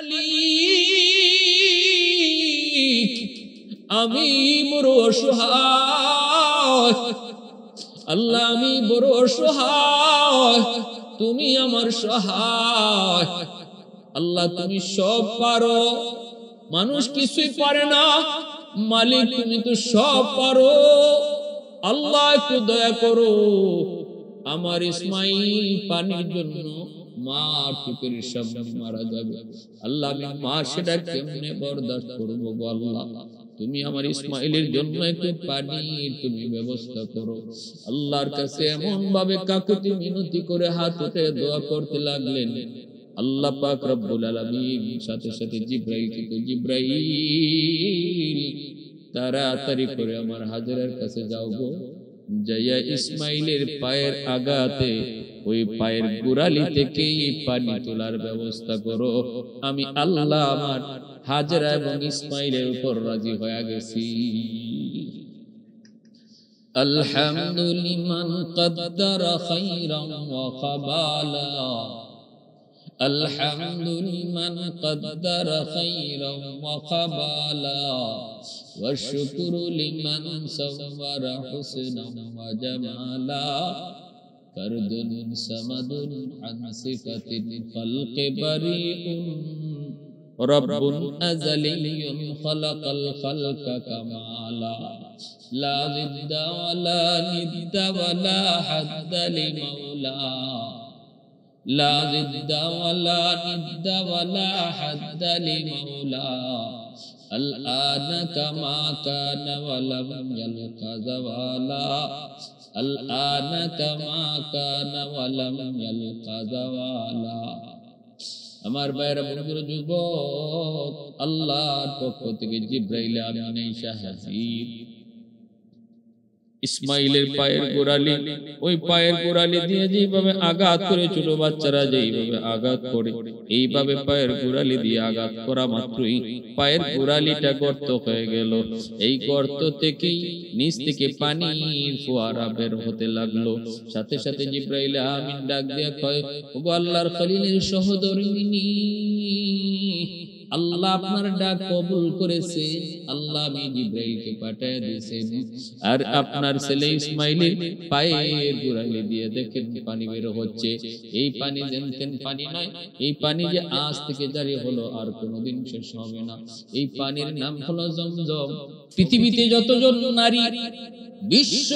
মালিক আমি বড় অসহায়, আল্লাহ আমি বড় অসহায়, তুমি আমার সহায়। আল্লাহ তুমি সব পারো, মানুষ কিছুই পারে না, মালিক তুমি তো সব পারো। আল্লাহ একটু দয়া করো, আমার ইসমাইল পানির জন্য মা পুকুরের সামনে মারা যাবে। আল্লাহ আমি মা সেটা কেমনে বরদাস্ত করবো গো আল্লাহ, তুমি আমার ইসমাইলের জন্য একটু পানি তুমি ব্যবস্থা করো। আল্লাহর কাছে এমন ভাবে কাকুতি মিনতি করে হাত উঠে দোয়া করতে লাগলেন। আল্লাহ পাক রব্বুল আলামিন সাথে সাথে জিবরাইল তাড়াতাড়ি করে আমার হাজরার কাছে যাও গো, যাইয়া ইসমাইলের পায়ের আঘাতে ওই পায়ের গোড়ালি থেকে পানি তোলার ব্যবস্থা করো। আমি আল্লাহ আমার হাজরা এবং ইসমাইলের উপর রাজি হয়ে গেছি। আলহামদুলিল্লাহ কদ্দারা খায়রান ওয়া খাবালা, আলহামদুলিল্লাহ কদ্দারা খায়রান ওয়া খাবালা, ওয়া শুকরু লিমান সাওয়ারা হুসনান ওয়া জামালা, ফরদুন সামাদুন আন সিফাতিল খালকি বারিউন, রব্বুন আযালিয়্যুন খালাকাল খালকা কামালা, লা জিদ্দা ওয়ালা নিদ্দা ওয়ালা হাদ্দা লিমাওলা, লা জিদ্দা ওয়ালা নিদ্দা ওয়ালা হাদ্দা লিমাওলা, আল-আনা কামা কানা ওয়ালাম ইয়ালকা যাওয়ালা, আল-আনা কামা কানা ওয়ালাম ইয়ালকা যাওয়ালা। আমার ভাইরা বন্ধুরা যুবক, আল্লাহর পক্ষ থেকে জিবরাইল আমিন এসে হাজির। ইসমাইলের পায়ের গোড়ালি, ওই পায়ের গোড়ালি দিয়ে যেভাবে আঘাত করে ছোট বাচ্চারা যেইভাবে আঘাত করে, এইভাবে পায়ের গোড়ালি দিয়ে আঘাত করা মাত্রই পায়ের গোড়ালিটা গর্ত হয়ে গেল। এই গর্ত থেকেই নিচ থেকে পানির ফোয়ারা বের হতে লাগলো। সাথে সাথে জিবরাইল আমিন ডাক দিয়ে কয়, ওগো আল্লাহর খলিলের সহধর্মিনী, আল্লাহ আপনার ডাক কবুল করেছে। আল্লাহ আমি জিবরাইলকে পাঠিয়ে দিয়েছেন, আর আপনার ছেলে ইসমাইলের পায়ের গোড়ালি দিয়ে দেখেন পানি বের হচ্ছে। এই পানি জানতেন পানি নয়, এই পানি যে আজ থেকে জারি হলো আর কোনোদিন শেষ হবে না। এই পানির নাম হলো জমজম। পৃথিবীতে যতজন নারী বিশ্ব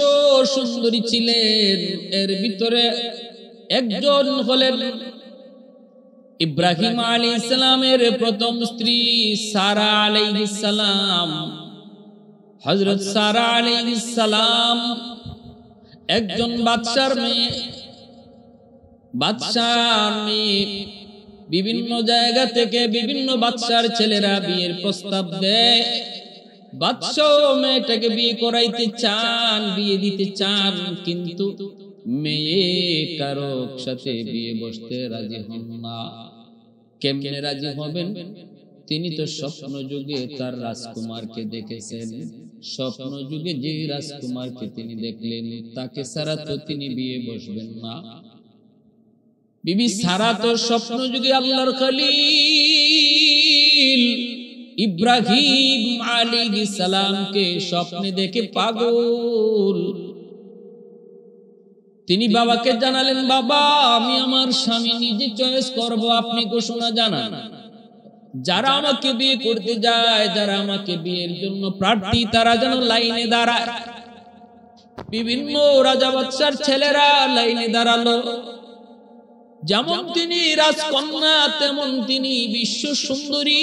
সুন্দরী ছিলেন, এর ভিতরে একজন হলেন ইব্রাহিম আলাইহিস সালামের প্রথম স্ত্রী সারা আলাইহিস সালাম। হযরত সারা আলাইহিস সালাম একজন বাদশার মেয়ে। বিভিন্ন জায়গা থেকে বিভিন্ন বাদশার ছেলেরা বিয়ের প্রস্তাব দেয়। বাদশা মেয়েটাকে বিয়ে করাইতে চান, বিয়ে দিতে চান, কিন্তু মেয়ে কারো সাথে বিয়ে বসতে রাজি হন না। কেমনে রাজি হবেন? তিনি তো স্বপ্ন যুগে তার রাজকুমারকে দেখেছেন। স্বপ্ন যুগে যে রাজকুমারকে তিনি দেখলেন, তাকে ছাড়া তো তিনি বিয়ে বসবেন না। বিবি সারা তো স্বপ্ন যুগে আল্লাহর খলিল ইব্রাহিম আলাইহিস সালামকে স্বপ্নে দেখে পাগল। তিনি বাবাকে জানালেন, বাবা আমি আমার স্বামী নিজে চয়েস করব, আপনি ঘোষণা জানান। যারা আমাকে বিয়ে করতে যায়, যারা আমাকে বিয়ের জন্য প্রার্থী, তারা যেন লাইনে দাঁড়ায়। বিভিন্ন রাজা বাদশার ছেলেরা লাইনে দাঁড়ালো। যেমন তিনি রাজকন্যা, তেমন তিনি বিশ্ব সুন্দরী,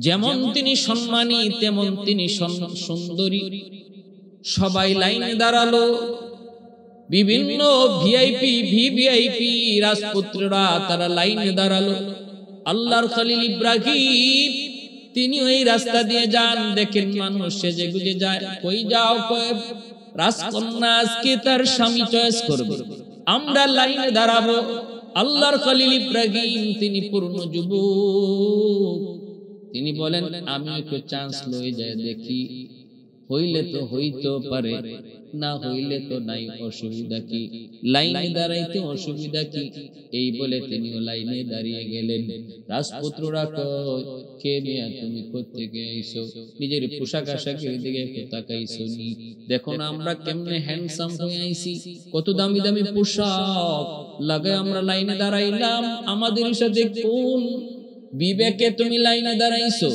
যেমন তিনি সম্মানী, তেমন তিনি সুন্দরী। সবাই লাইনে দাঁড়ালো। বিভিন্ন ভিভিআইপি রাজপুত্ররা তারা লাইনে দাঁড়ালো। আল্লাহর খলিল ইব্রাহিম তিনি ওই রাস্তা দিয়ে যান, দেখেন মানুষ সেজে গুজে যায়। কই যাও? কয় রাজকন্যা আজকে তার স্বামী চয়েস করবে, আমরা লাইনে দাঁড়াবো। আল্লাহর খলিল ইব্রাহিম তিনি পূর্ণ যুবক, তিনি বলেন আমি একটু চান্স লয়ে যায় দেখি হইলে তো হইতেও পারে, না হইলে তো নাই, অসুবিধা কি, লাইনে দাঁড়াইতে অসুবিধা কি। এই বলে তিনিও লাইনে দাঁড়িয়ে গেলেন। রাজপুত্ররা কয়, কে মিয়া তুমি কোত্থেকে আইছো? নিজের পোশাক আশাকের দিকে একটু তাকাইছো নি? দেখো না আমরা কেমনে হ্যান্ডসাম হয়ে আইছি, কত দামি দামি পোশাক লাগায় আমরা লাইনে দাঁড়াইলাম। আমাদের সাথে কোন বিবেকে তুমি লাইনে দাঁড়াইছো?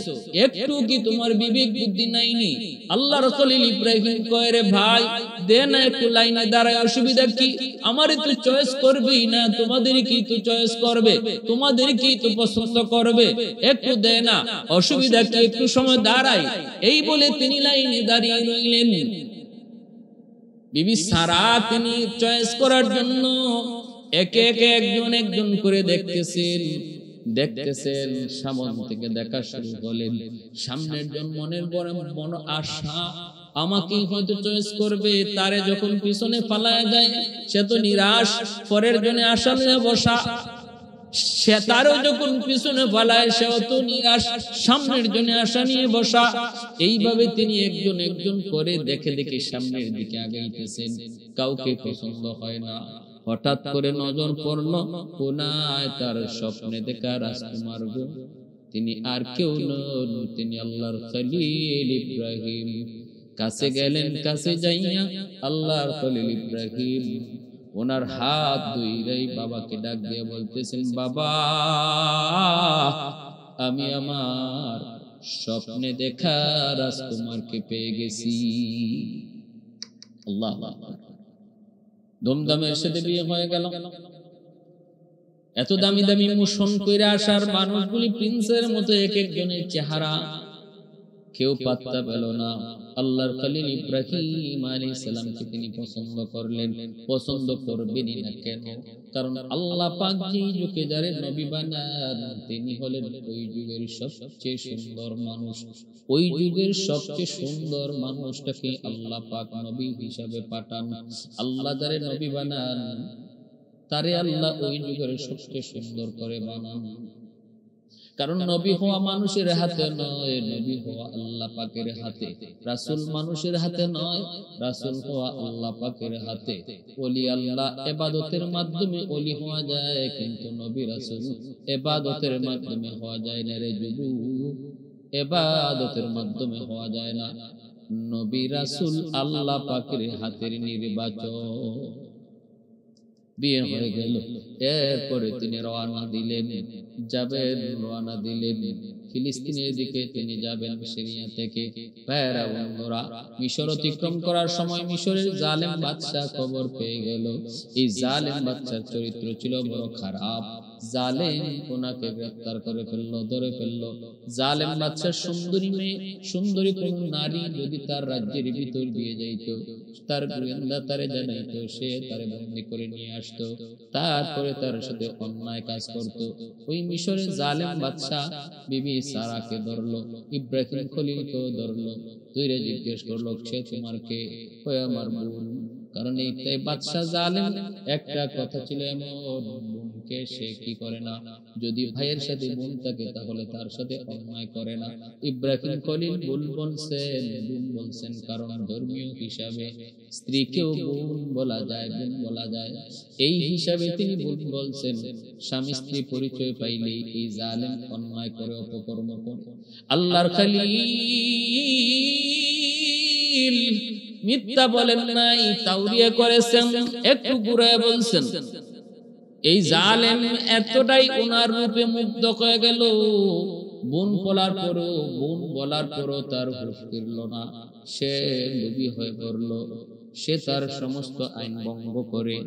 একটু কি তোমার বিবেক বুদ্ধি নাইনি? আল্লাহর খলিল ইব্রাহিম কয়, রে ভাই দে না একটু লাইনে দাঁড়ায়, অসুবিধা কি? আমারে তো চয়েস করবেই না, তোমাদের কি তো চয়েস করবে, তোমাদের কি তো পছন্দ করবে, একটু দে না, অসুবিধা কি, একটু সময় দাঁড়াই। এই বলে তিনি লাইনে দাঁড়িয়ে রইলেন। বিবি সারা তিনি চয়েস করার জন্য একে একে একজন একজন করে দেখতেছেন। সামনে থেকে দেখা শুরু করলেন। সামনের জন মনের বড় মন আশা, আমাকে হয়তো চয়েস করবে। তারে যখন পিছনে ফালায় যায় সে তো নিরাশ, পরের জনে আশা নিয়ে বসা। সে তারও যখন পিছনে ফালায় সেও তো নিরাশ, সামনের জন্য আশা নিয়ে বসা। এইভাবে তিনি একজন একজন করে দেখে দেখে সামনের দিকে আগাইতেছেন। কাউকে পছন্দ হয় না। হঠাৎ করে নজর পড়ল কোনায় তার স্বপ্নে দেখা রাজকুমার গো। তিনি আর কেউ নন, তিনি আল্লাহর খলিল ইব্রাহিম। কাছে গেলেন, কাছে যাইয়া আল্লাহর খলিল ইব্রাহিম ওনার হাত ধুইরাই বাবাকে ডাক দিয়ে বলতেছেন, বাবা আমি আমার স্বপ্নে দেখা রাজকুমারকে পেয়ে গেছি। আল্লাহ ধুমধামের সাথে বিয়ে হয়ে গেল। এত দামি দামি মুসন কইরা আসার মানুষগুলি প্রিন্সের মতো এক একজনের চেহারা, কেউ পাত্তা পেল না। আল্লাহর খলিল ইব্রাহিম আলাইহিস সালামকে তিনি পছন্দ করলেন। পছন্দ করবেনই না কেন? কারণ আল্লাহ পাক যেই যুগে যারে নবী বানান তিনি হলেন ওই যুগের সবচেয়ে সুন্দর মানুষ। ওই যুগের সবচেয়ে সুন্দর মানুষটাকে আল্লাহ পাক নবী হিসাবে পাঠান। আল্লাহ যারে নবী বানান তারে আল্লাহ ওই যুগের সবচেয়ে সুন্দর করে বানান। কারণ নবী হওয়া মানুষের হাতে নয়, নবী হওয়া আল্লাহ পাকের হাতে। রাসূল মানুষের হাতে নয়, রাসূল হওয়া আল্লাহ পাকের হাতে। ওলি আল্লাহ ইবাদতের মাধ্যমে ওলি হওয়া যায়, কিন্তু নবী রাসূল ইবাদতের মাধ্যমে হওয়া যায় না রে যুবক, ইবাদতের মাধ্যমে হওয়া যায় না। নবী রাসূল আল্লাহ পাকের হাতের নির্বাচন। বিয়ে হয়ে গেল। এরপরে তিনি রওনা দিলেন, রওনা দিলেন ফিলিস্তিনের দিকে তিনি যাবেন সিরিয়া থেকে। ভাইরা বন্ধুরা, মিশর অতিক্রম করার সময় মিশরের জালেম বাদশা খবর পেয়ে গেল। এই জালেম বাদশার চরিত্র ছিল বড় খারাপ। জালেম ওনাকে গ্রেফতার করে ফেললো, ধরে ফেললো। জালেম বাদশার সুন্দরী মেয়ে, সুন্দরী কোন নারী যদি তার রাজ্যের ভিতর দিয়ে যাইতো, তার গোয়েন্দা তারে জানাইতো, সে তারে বন্দী করে নিয়ে আসতো, তারপরে তার সাথে অন্যায় কাজ করত। ওই মিশরের জালেম বাদশা বিবি সারাকে ধরলো, ইব্রাহিম খলিলকেও ধরলো, দুইরে জিজ্ঞেস করলো, সে তোমার কে? কয় আমার বোন। কারণ এই বাদশা জালেম, একটা কথা ছিল এমন, বোনকে সে কি করে না, যদি ভাইয়ের সাথে বোন থাকে তাহলে তার সাথে অন্যায় করে না। ইব্রাহিম খলিল বোন বলছেন কারণ ধর্মীয় হিসাবে স্ত্রীকেও বোন বলা যায়, বোন বলা যায়। এই হিসাবে তিনি বোন বলছেন। স্বামী স্ত্রী পরিচয় পাইলেই এই জালেম অন্যায় করে, অপকর্ম করে। আল্লাহর খলিল মিথ্যা বলেন নাই, তাওরিয়া করেছেন, একটু ঘুরায় বলছেন। এই জালেম এতটাই ওনার রূপে মুগ্ধ হয়ে গেল, বোন বলার পরও তার হুঁশ ফিরল না। সে লোভী হয়ে পড়ল। সে তার সমস্ত আইন ভঙ্গ করে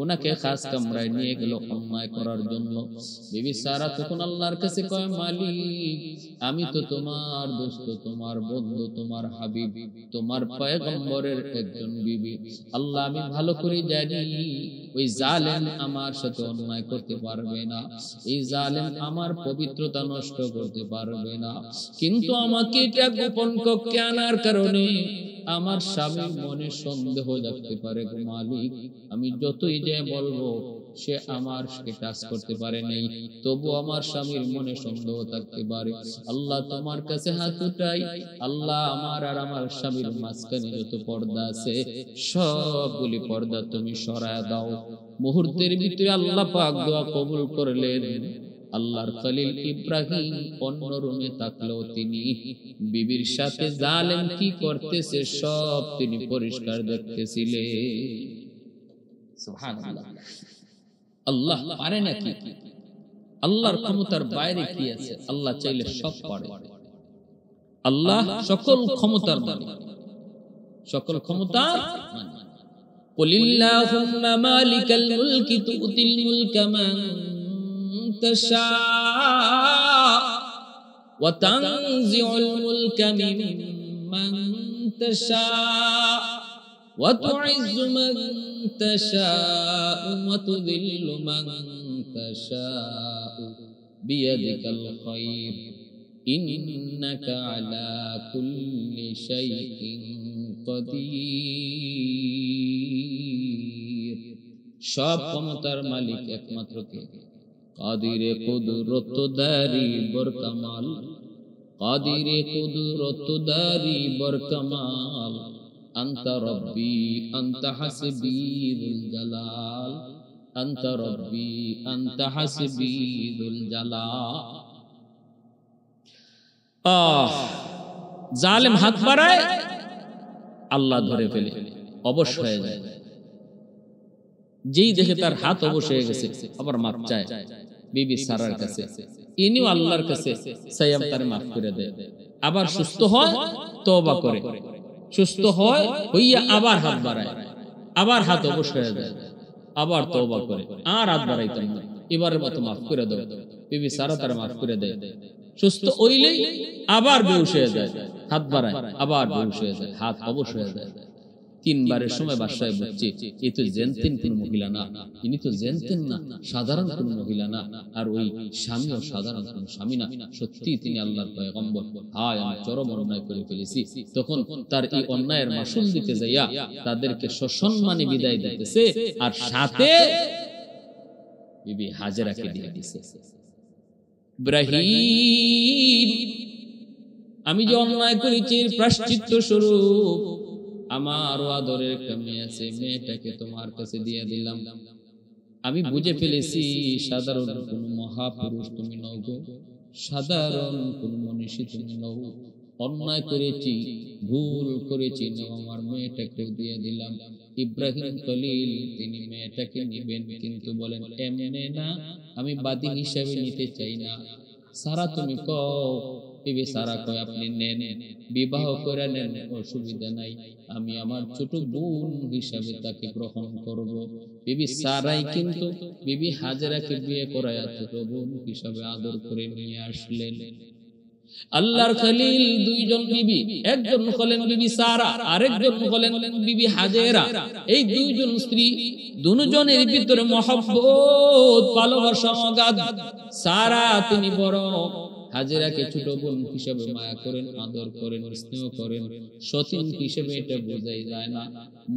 ওনাকে খাস কামরায় নিয়ে গেল অন্যায় করার জন্য। বিবি সারা তখন আল্লাহর কাছে কয়, মালিক আমি তো তোমার দোস্ত, তোমার বন্ধু, তোমার হাবিব, তোমার পয়গম্বরের একজন বিবি। আল্লাহ আমি ভালো করে জানি ওই জালেম আমার সাথে অন্যায় করতে পারবে না, এই জালেম আমার পবিত্রতা নষ্ট করতে পারবে না। কিন্তু আমাকে এটা গোপন কক্ষে আনার কারণে আমার স্বামীর মনে সন্দেহ জাগতে পারে। গো মালিক, আমি যতই যে বলবো সে আমার কে টাচ করতে পারে নাই, তবু আমার স্বামীর মনে সন্দেহ থাকতে পারে। আল্লাহ তোমার কাছে হাত উঠাই, আল্লাহ আমার আর আমার স্বামীর মাঝখানে যত পর্দা আছে সবগুলি পর্দা তুমি সরায় দাও। মুহূর্তের ভিতরে আল্লাহ পাক দোয়া কবুল করলেন। আল্লাহর খলিল ইব্রাহিম অন্য রুমে থাকলেও তিনি বিবির সাথে জালেম কি করতেছে সব তিনি পরিষ্কার দেখতেছিলেন। সুবহানাল্লাহ। আল্লাহ পারে নাকি? আল্লাহর ক্ষমতার বাইরে কি আছে? আল্লাহ চাইলে সব পারে। আল্লাহ সকল ক্ষমতার মালিক, সকল ক্ষমতার মালিক। কুলিল্লাহুম্মা মালিকাল মুলকি তুতিল মুলকা মান তাশা ওয়া তানজিউল মুলকা মিম্মান তাশা ওয়া তুইজ্জু মান তাশা ওয়া তুযিল্লু মান তাশা বিয়াদিকাল খায়র ইন্নাকা আলা কুল্লি শাইইন কাদির। সব ক্ষমতার মালিক একমাত্র কে? কাদিরে কুদরত দারি বরকামাল, কাদিরে কুদরত দারি বরকামাল, আনতা রব্বি আনতা হাসবি যুল জালাল, আনতা রব্বি আনতা হাসবি যুল জালাল। জালেম হাত বাড়ায়, আল্লাহ ধরে ফেলে, অবশ হয়ে যায়। যেই দেখে তার হাত অবশ হয়ে গেছে আবার মাপ চায় বিবি সারার কাছে, ইনিও আল্লাহর কাছে সায়াম তারে মাফ করে দেয়। আবার সুস্থ হয়, তওবা করে, সুস্থ হয় হইয়া আবার হাত বাড়ায়, আবার হাত অবশ হয়ে যায়, আবার তওবা করে, আর হাত বাড়াইতেন না, এবারের মতো মাফ করে দাও। বিবি সারা তারে মাফ করে দেয়। সুস্থ হইলেই আবার বেহুশ হয়ে যায়, হাত বাড়ায়, আবার বেহুশ হয়ে যায়, হাত অবশ হয়ে যায়। তিনবারের সময় বাদশাহ বুঝছে এই তো জেনতেন কোন মহিলা না, ইনি তো জেনতেন না, সাধারণ কোন মহিলা না, আর ওই স্বামীও সাধারণ কোন স্বামী না, সত্যি তিনি আল্লাহর পয়গম্বর। হায় আমি চরম অন্যায় করে ফেলেছি। তখন তার এই অন্যায়ের মাসুল দিতে যাইয়া তাদেরকে সসম্মানে বিদায় দিতেছে, আর সাথে বিবি হাজেরাকে দিয়ে দিছে। ইব্রাহিম, আমি যে অন্যায় করেছি প্রায়শ্চিত্ত স্বরূপ আমার আদরের একটা মেয়ে আছে, মেয়েটাকে তোমার কাছে দিয়ে দিলাম। আমি বুঝে ফেলেছি সাধারণ কোন মহাপুরুষ তুমি নও গো, সাধারণ কোন মনীষী তুমি নও। অন্যায় করেছি, ভুল করেছি, আমার মেয়েটাকে দিয়ে দিলাম। ইব্রাহিম খলিল তিনি মেয়েটাকে নেবেন, কিন্তু বলেন এমনে না, আমি বাদী হিসাবে নিতে চাই না। সারা তুমি কও, বিবি সারা কয় আপনি নেন, বিবাহ করে নেন, অসুবিধা নাই, আমি আমার ছোট বোন হিসাবে তাকে গ্রহণ করব। বিবি সারাই কিন্তু বিবি হাজেরাকে বিয়ে করায়া ছোট বোন হিসাবে আদর করে নিয়ে আসলেন। আল্লাহর খলিল দুইজন বিবি, একজন হলেন বিবি সারা, আরেকজন হলেন বিবি হাজেরা। এই দুইজন স্ত্রী, দুজনের ভিতরে মহব্বত, ভালোবাসা অগাধ। সারা তিনি বড়, হাজেরাকে ছোট বোন হিসেবে মায়া করেন, আদর করেন, স্নেহ করেন। সতীন হিসেবে এটা বোঝাই যায় না,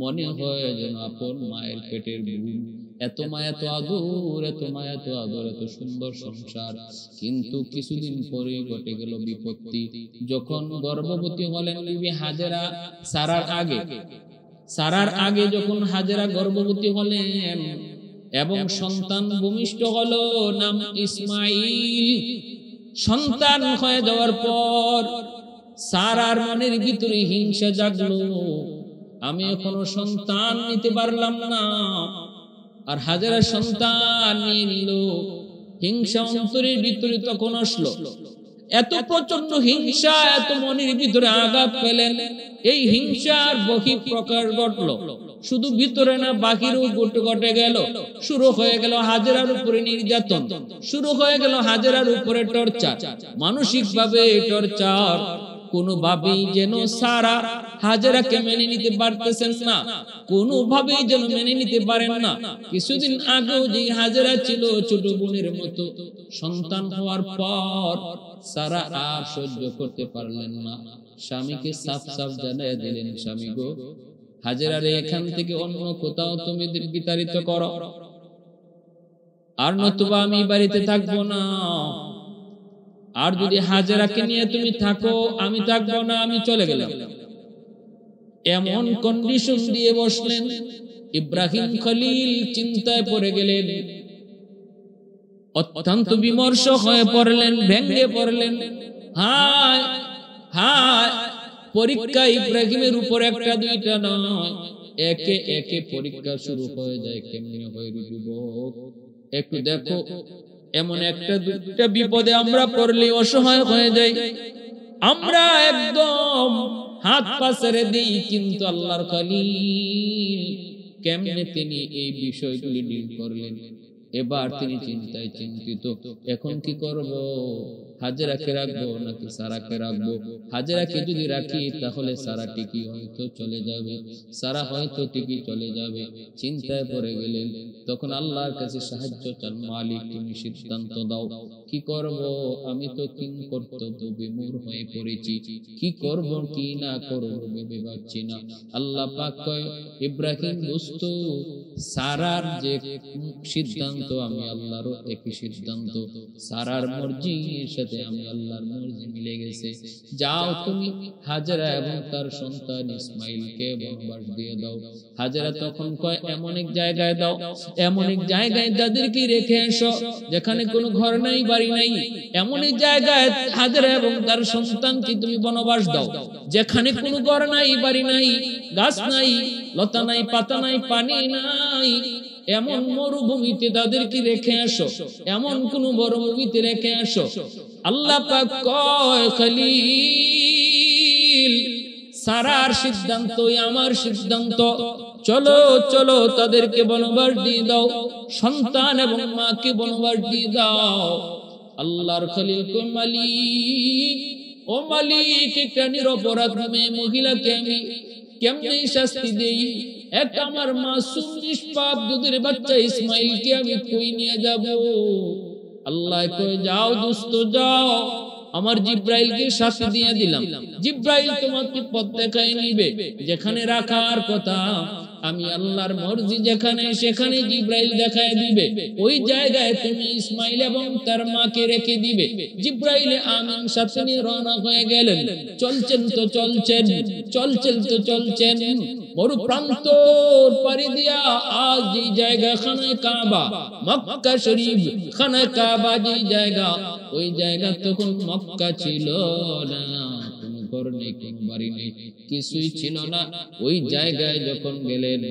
মনে হয় যেন আপন মায়ের পেটের বোন। এত মায়া তো আদর, এত মায়া তো আদর, এত সুন্দর সংসার। কিন্তু কিছুদিন পরে ঘটে গেল বিপত্তি। যখন গর্ভবতী হলেন বিবি হাজেরা, সারার আগে যখন হাজেরা গর্ভবতী হলেন এবং সন্তান ভূমিষ্ঠ হলো, নাম ইসমাইল। সন্তান হয়ে যাওয়ার পর সারার মনের ভিতরে হিংসা জাগলো, আমি এখনো সন্তান নিতে পারলাম না, আর হাজেরা সন্তান নিয়ে নিল। হিংসা অন্তরের ভিতরে তখন আসলো, এত প্রচন্ড হিংসা, এত মনের ভিতরে আঘাত পেলেন। এই হিংসার বহি প্রকাশ ঘটলো, শুধু ভিতরে না বাহিরেও ঘটে গেল। শুরু হয়ে গেল হাজেরার উপরে নির্যাতন, শুরু হয়ে গেল হাজেরার উপরে টর্চার, মানসিক ভাবে টর্চার। কোনোভাবেই যেন সারা হাজেরাকে মেনে নিতে পারতেছেন না, কোনোভাবেই যেন মেনে নিতে পারেন না। কিছুদিন আগেও যে হাজেরা ছিল ছোট বোনের মতো, সন্তান হওয়ার পর সারা আর সহ্য করতে পারলেন না। স্বামীকে সাফ সাফ জানিয়ে দিলেন, স্বামী গো, হাজেরারে এখান থেকে অন্য কোথাও তুমি বিতাড়িত করো। আর নতুবা আমি বাড়িতে থাকবো না। আর যদি হাজেরাকে নিয়ে তুমি থাকো, আমি থাকবো না, আমি চলে গেলাম। এমন কন্ডিশন দিয়ে বসলেন। ইব্রাহিম খলিল চিন্তায় পড়ে গেলেন, অত্যন্ত বিমর্ষ হয়ে পড়লেন, ভেঙ্গে পড়লেন। হায় হায়, পরীক্ষা ইব্রাহিমের উপর একটা দুইটা নয়, একে একে পরীক্ষা শুরু হয়ে যায়। কেমনে হয় যুবক, একটু দেখো, এমন একটা দুইটা বিপদে আমরা পড়লে অসহায় হয়ে যাই, আমরা একদম হাত পা ছেড়ে দিই। কিন্তু আল্লাহর খলিল কেমনে তিনি এই বিষয়গুলি ডিল করলেন। এবার তিনি চিন্তায় চিন্তিত, এখন কি করব? হাজেরাকে রাখবো নাকি সারাকে রাখবো? হাজেরাকে যদি রাখি তাহলে সারা টিকি হয়তো চলে যাবে, সারা হয়তো টিকি চলে যাবে। চিন্তায় পড়ে গেলেন। তখন আল্লাহর কাছে সাহায্য চান, মালিক তুমি সিদ্ধান্ত দাও, কি করব? আমি তো কিং কর্তব্য বিমূঢ় হয়ে পড়েছি, কি করব কি না করব ভেবে পাচ্ছি না। আল্লাহ পাক কয়, ইব্রাহিম দোস্ত, সারার যে সিদ্ধান্ত আমি আল্লাহরও একই সিদ্ধান্ত, সারার মর্জির সাথে আমি আল্লাহর মর্জি মিলে গেছে। যাও তুমি হাজেরা এবং তার সন্তান ইসমাইলকে বনবাস দিয়ে দাও। হাজেরা তখন কয়, এমন এক জায়গায় দাও, এমন এক জায়গায় তাদেরকে রেখে এসো যেখানে কোনো ঘর নাই, বাড়ি নাই। এমন এক জায়গায় হাজেরা এবং তার সন্তানকে তুমি বনবাস দাও যেখানে কোনো ঘর নাই, বাড়ি নাই, গাছ নাই, লতা নাই, পাতা নাই, পানি নাই। এমন মরুভূমিতে তাদেরকে রেখে আসো, এমন কোন মরুভূমিতে রেখে আসো। আল্লাহ পাক কয়, খলিল সারার সিদ্ধান্ত আমার সিদ্ধান্ত, চলো চলো তাদেরকে বনবাস দিয়ে দাও, সন্তান এবং মাকে বনবাস দিয়ে দাও। আল্লাহর খলিল কয়, মালিক ও মালিক, একটা নিরপরাধ মেয়ে মহিলাকে আমি কেমনে শাস্তি দেই? এক আমার মাসুম নিষ্পাপ দুধের বাচ্চা ইসমাইলকে আমি কই নিয়ে যাব? আল্লাহ কয়, যাও দোস্ত যাও, আমার জিব্রাইলকে শাস্তি দিয়ে দিলাম। জিব্রাইল তোমাকে পথ দেখায় নিবে যেখানে রাখার কথা। আমি আল্লাহর মর্জি যেখানে, সেখানে জিব্রাইল দেখায় দিবে। ওই জায়গায় তুমি ইসমাইল এবং তার মাকে রেখে দিবে। জিব্রাইল আমিন সাথে নিয়ে রওনা হয়ে গেলেন। চলছেন তো চলছেন, চলছেন তো চলছেন, মরু প্রান্ত পাড়ি দিয়া আজ যে জায়গা খানায় কাবা, মক্কা শরীফ খানায় কাবা যে জায়গা, ওই জায়গা তখন মক্কা ছিল না। কোনো ঘর নেই, কোনো বাড়ি নেই, কিছুই ছিল না। ওই জায়গায় যখন গেলেন,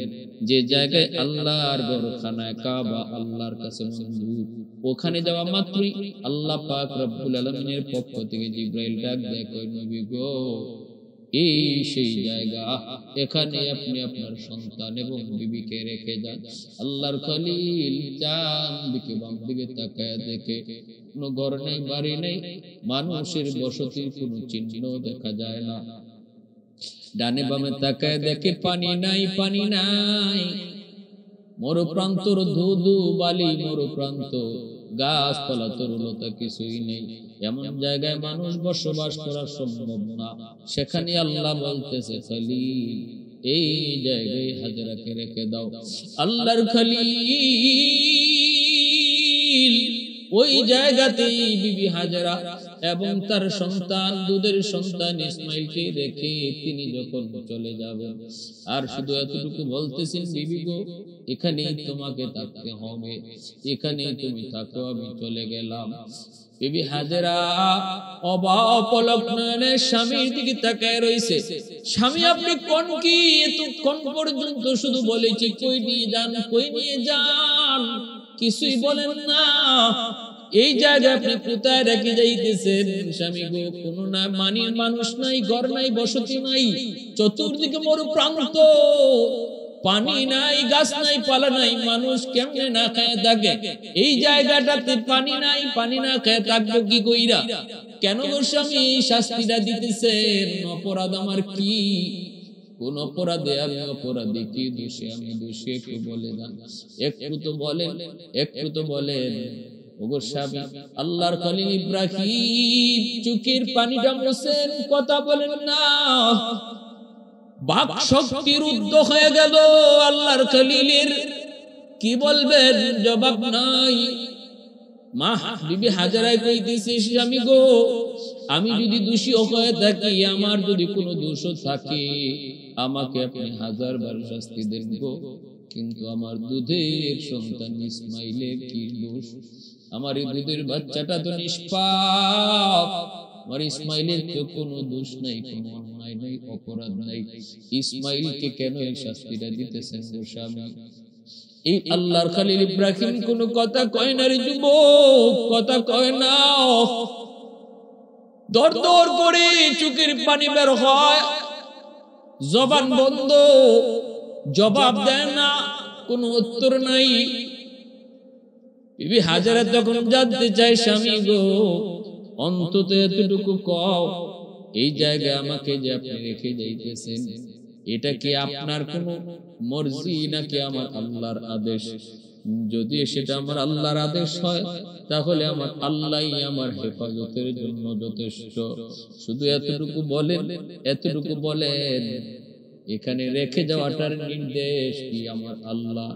যে জায়গায় আল্লাহর ঘর খানায় কাবা আল্লাহর কাছে মঞ্জুর, ওখানে যাওয়া মাত্রই আল্লাহ পাক রব্বুল আলামিনের পক্ষ থেকে জিব্রাইল ডাক দেয়, কয় নবী গো, এই সেই জায়গা, এখানে আপনি আপনার সন্তান এবং বিবিকে রেখে যান। আল্লাহর খলিল ডান দিকে বাম দিকে তাকায় দেখে কোনো ঘর নেই, বাড়ি নেই, মানুষের বসতির কোনো চিহ্ন দেখা যায় না। ডানে বামে তাকায় দেখে পানি নাই, পানি নাই, মরুপ্রান্তর ধুধু বালি, মরুপ্রান্ত, গাছপালা তরুলতা কিছুই নেই। এমন জায়গায় মানুষ বসবাস করা সম্ভব না। সেখানে আল্লাহ বলতেছে, খলিল এই জায়গায় হাজেরাকে রেখে দাও। আল্লাহর খলিল ওই জায়গাতেই বিবি হাজেরা এবং তার সন্তান, দুধের সন্তান ইসমাইলকে রেখে তিনি যখন চলে যাবেন, আর শুধু এতটুকু বলতেছেন, বিবি গো, এখানেই তোমাকে থাকতে হবে, এখানেই তুমি থাকো, আমি চলে গেলাম। বিবি হাজেরা অপলক নয়নে স্বামীর দিকে তাকায় রইছে। স্বামী আপনি কোন কি এতক্ষণ পর্যন্ত শুধু বলেছি কই নিয়ে যান, কই নিয়ে যান, কিছুই বলেন না। এই জায়গায় আপনি কোথায় রেখে যাইতেছেন? স্বামী গো, কোনো না মানির মানুষ নাই, ঘর নাই, বসতি নাই, চতুর্দিকে মরু প্রান্ত, পানি নাই, গাছ নাই, পালা নাই, মানুষ কেমনে না খায় থাকে? এই জায়গাটাতে পানি নাই, পানি না খায় থাকবো কি কইরা? কেন গো স্বামী এই শাস্তিটা দিতেছেন? অপরাধ আমার কি? কোন অপরাধে আমি অপরাধী? কি দোষে আমি দোষী? একটু বলে দেন, একটু তো বলেন, একটু তো বলেন। ওগো স্বামী, আল্লাহর খলিল ইব্রাহিম চোখের পানিটা মোছেন, কথা বলেন না। বাক শক্তি রুদ্ধ হয়ে গেল আল্লাহর খলিলের। কি বলবেন? জবাব নাই। মা বিবি হাজারায় কইতেছে, স্বামী গো, আমি যদি দোষী হয়ে থাকি, আমার যদি কোনো দোষ থাকে, আমাকে আপনি 1000 বার শাস্তি দেন গো, কিন্তু আমার দুধের সন্তান ইসমাইলের কি দোষ? আমার এই দুধের বাচ্চাটা তো নিষ্পাপ, আমার ইসমাইলের তো কোনো দোষ নাই, কোনো অন্যায় নাই, অপরাধ নাই, ইসমাইলকে কেন এই শাস্তিটা দিতেছেন গো স্বামী? এই আল্লাহর খলিল ইব্রাহিম কোনো কথা কয় না রে যুবক, কথা কয় না। দর দর করে চোখের পানি বের হয়, জবান বন্ধ, জবাব দেয় না, কোনো উত্তর নাই। বিবি হাজারা তখন জানতে চায়, স্বামী গো, অন্তত এতটুকু কও, এই জায়গায় আমাকে যে আপনি রেখে যাইতেছেন, এটা কি আপনার কোনো মর্জি নাকি আমার আল্লাহর আদেশ? যদি সেটা আমার আল্লাহর আদেশ হয়, তাহলে আমার আল্লাহই আমার হেফাজতের জন্য যথেষ্ট। শুধু এতটুকু বলেন, এতটুকু বলেন, এখানে রেখে যাওয়াটার নির্দেশ কি আমার আল্লাহ?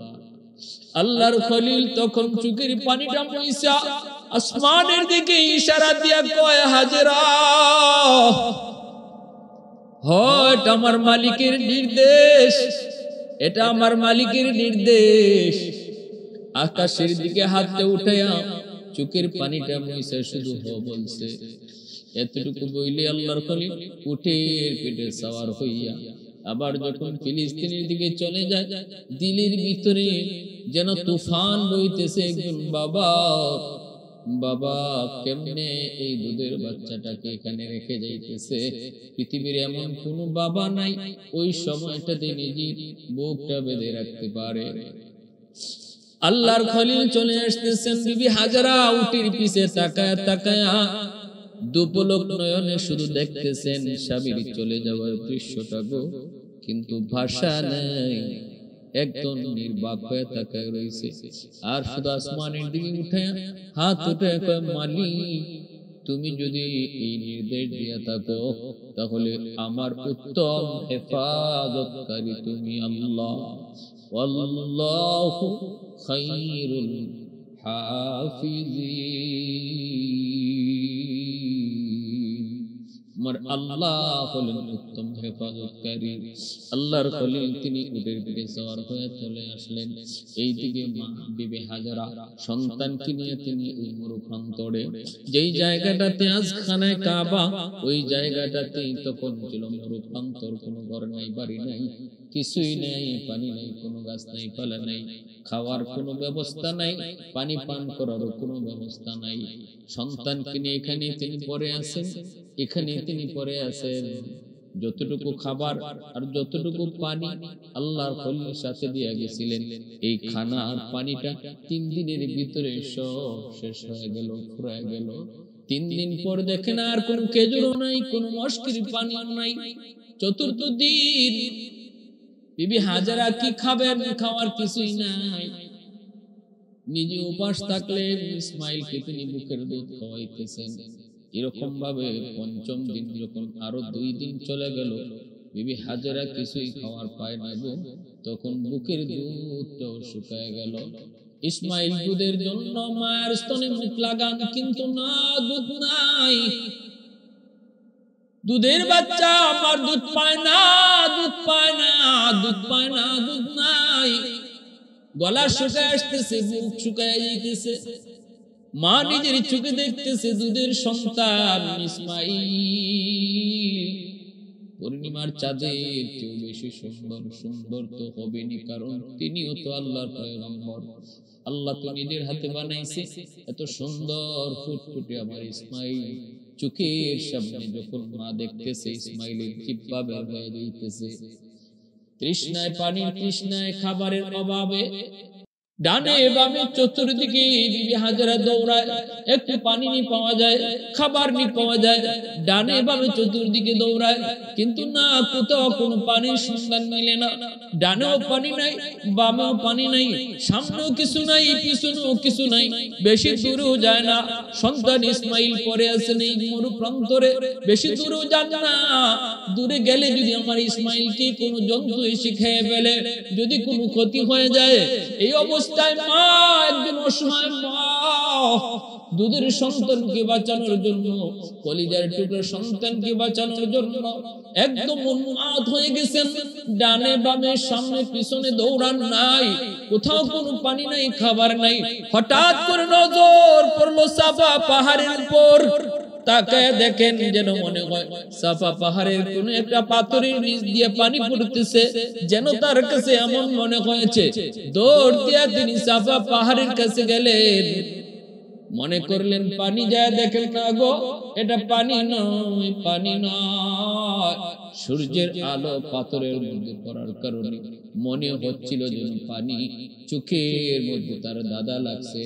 আল্লাহর খলিল তখন চোখের পানিটা মুইসা আসমানের দিকে ইশারা দিয়া কয়, হাজেরা, হয় এটা আমার মালিকের নির্দেশ, এটা আমার মালিকের নির্দেশ। আকাশের দিকে হাতে উঠাইয়া চোখের পানিটা মুইসা শুধু হ বলছে। এতটুকু বইলে আল্লাহর খলিল উটের পিঠে সওয়ার হইয়া আবার যখন ফিলিস্তিনের দিকে চলে যায়, দিলের ভিতরে যেন তুফান বইতেছে। একজন বাবা, বাবা কেমনে এই দুধের বাচ্চাটাকে এখানে রেখে যাইতেছে? পৃথিবীর এমন কোন বাবা নাই ওই সময়টাতে নিজের বুকটা বেঁধে রাখতে পারে। আল্লাহর খলিল চলে আসতেছেন, বিবি হাজারা উটের পিছে তাকায়া তাকায়া দুপলক নয়নে শুধু দেখতেছেন স্বামীর চলে যাওয়ার দৃশ্যটা গো, কিন্তু ভাষা নাই, একদম নির্বাক হয়ে তাকায় রয়েছে। আর শুধু আসমানের দিকে উঠে হাত উঠে কয়, মালিক, তুমি যদি এই নির্দেশ দিয়া থাকো, তাহলে আমার উত্তম হেফাজতকারী তুমি আল্লাহ। ওয়াল্লাহু খায়রুল হাফিজিন। আমার আল্লাহ হলেন উত্তম হেফাজতকারী। আল্লাহর খলিল তিনি উটের পিঠে সওয়ার হয়ে চলে আসলেন। এইদিকে মা বিবি হাজারা সন্তানকে নিয়ে তিনি ওই মরুপ্রান্তরে, যেই জায়গাটাতে আজ খানায় কাবা, ওই জায়গাটাতেই তখন ছিল মরুপ্রান্তর, কোনো ঘর নাই, বাড়ি নাই, কিছুই নাই, পানি নাই, কোনো গাছ নাই, পালা নাই, খাওয়ার কোনো ব্যবস্থা নাই, পানি পান করারও কোনো ব্যবস্থা নাই। সন্তানকে নিয়ে এখানে তিনি পড়ে আছেন, এখানে তিনি পড়ে আছেন। যতটুকু খাবার আর যতটুকু পানি আল্লাহর খলিলের সাথে দিয়ে গেছিলেন, এই খানা আর পানিটা 3 দিনের ভিতরে সব শেষ হয়ে গেল, ফুরায় গেল। 3 দিন পর দেখেন আর কোন খেজুরও নাই, কোন মশকির পানিও নাই। চতুর্থ দিন বিবি হাজারা কি খাবেন? খাওয়ার কিছুই নাই। নিজে উপাস থাকলেন, ইসমাইলকে তিনি বুকের দুধ খাওয়াইতেছেন। এরকম ভাবে 5ম দিন যখন আরো 2 দিন চলে গেল, বিবি হাজারা কিছুই খাওয়ার পায় না গো, তখন বুকের দুধটাও শুকায় গেল। ইসমাইল দুধের জন্য মায়ের স্তনে মুখ লাগান, কিন্তু না, দুধ নাই। দুধের বাচ্চা আমার দুধ পায় না, দুধ পায় না, দুধ পায় না, দুধ নাই। গলা শুকায় আসতেছে, মুখ শুকায় যাইতেছে। মা নিজের চোখে দেখতেছে দুধের সন্তান ইসমাইল পূর্ণিমার চাঁদের চেয়েও বেশি সুন্দর। সুন্দর তো হবেনি, কারণ তিনিও তো আল্লাহর পয়গম্বর। আল্লাহ তো নিজের হাতে বানাইছে এত সুন্দর ফুটফুটে আমার ইসমাইল। চোখের সামনে যখন মা দেখতেছে ইসমাইলের জিহ্বা বের হয়ে যাইতেছে, তৃষ্ণায়, পানির তৃষ্ণায়, খাবারের অভাবে ডানে বামে চতুর্দিকে বিবি হাজারা দৌড়ায়। একটু পানি নি পাওয়া যায়, খাবার নি পাওয়া যায়, ডানে বামে চতুর্দিকে দৌড়ায়, কিন্তু না, কোথাও কোনো পানির সন্ধান মিলে না। ডানেও পানি নাই, বামেও পানি নাই, সামনেও কিছু নাই, পিছনেও কিছু নাই, বেশি দূরেও যায় না। সন্তান ইসমাইল পড়ে আছেন এই মরুপ্রান্তরে, বেশি দূরেও যান না। দূরে গেলে যদি আমার ইসমাইলকে কোনো জন্তু এসে খেয়ে ফেলে, যদি কোনো ক্ষতি হয়ে যায়, এই অবস্থা অবস্থায় মা, একজন অসহায় মা দুধের সন্তানকে বাঁচানোর জন্য, কলিজার টুকরা সন্তানকে বাঁচানোর জন্য একদম উন্মাদ হয়ে গেছেন। ডানে বামে সামনে পিছনে দৌড়ান নাই, কোথাও কোনো পানি নাই, খাবার নাই। হঠাৎ করে নজর পড়লো সাফা পাহাড়ের উপর। তাকায় দেখেন, যেন মনে হয় সাফা পাহাড়ের কোন একটা পাথরের নিচ দিয়ে পানি পড়তেছে, যেন তার কাছে এমন মনে হয়েছে। দৌড় দিয়া তিনি সাফা পাহাড়ের কাছে গেলেন, মনে করলেন পানি, যায় দেখেন না গো, এটা পানি নয়, পানি নয়। সূর্যের আলো পাথরের মধ্যে পড়ার কারণে মনে হচ্ছিল যেন পানি। চোখের মধ্যে তার ধাঁধা লাগছে,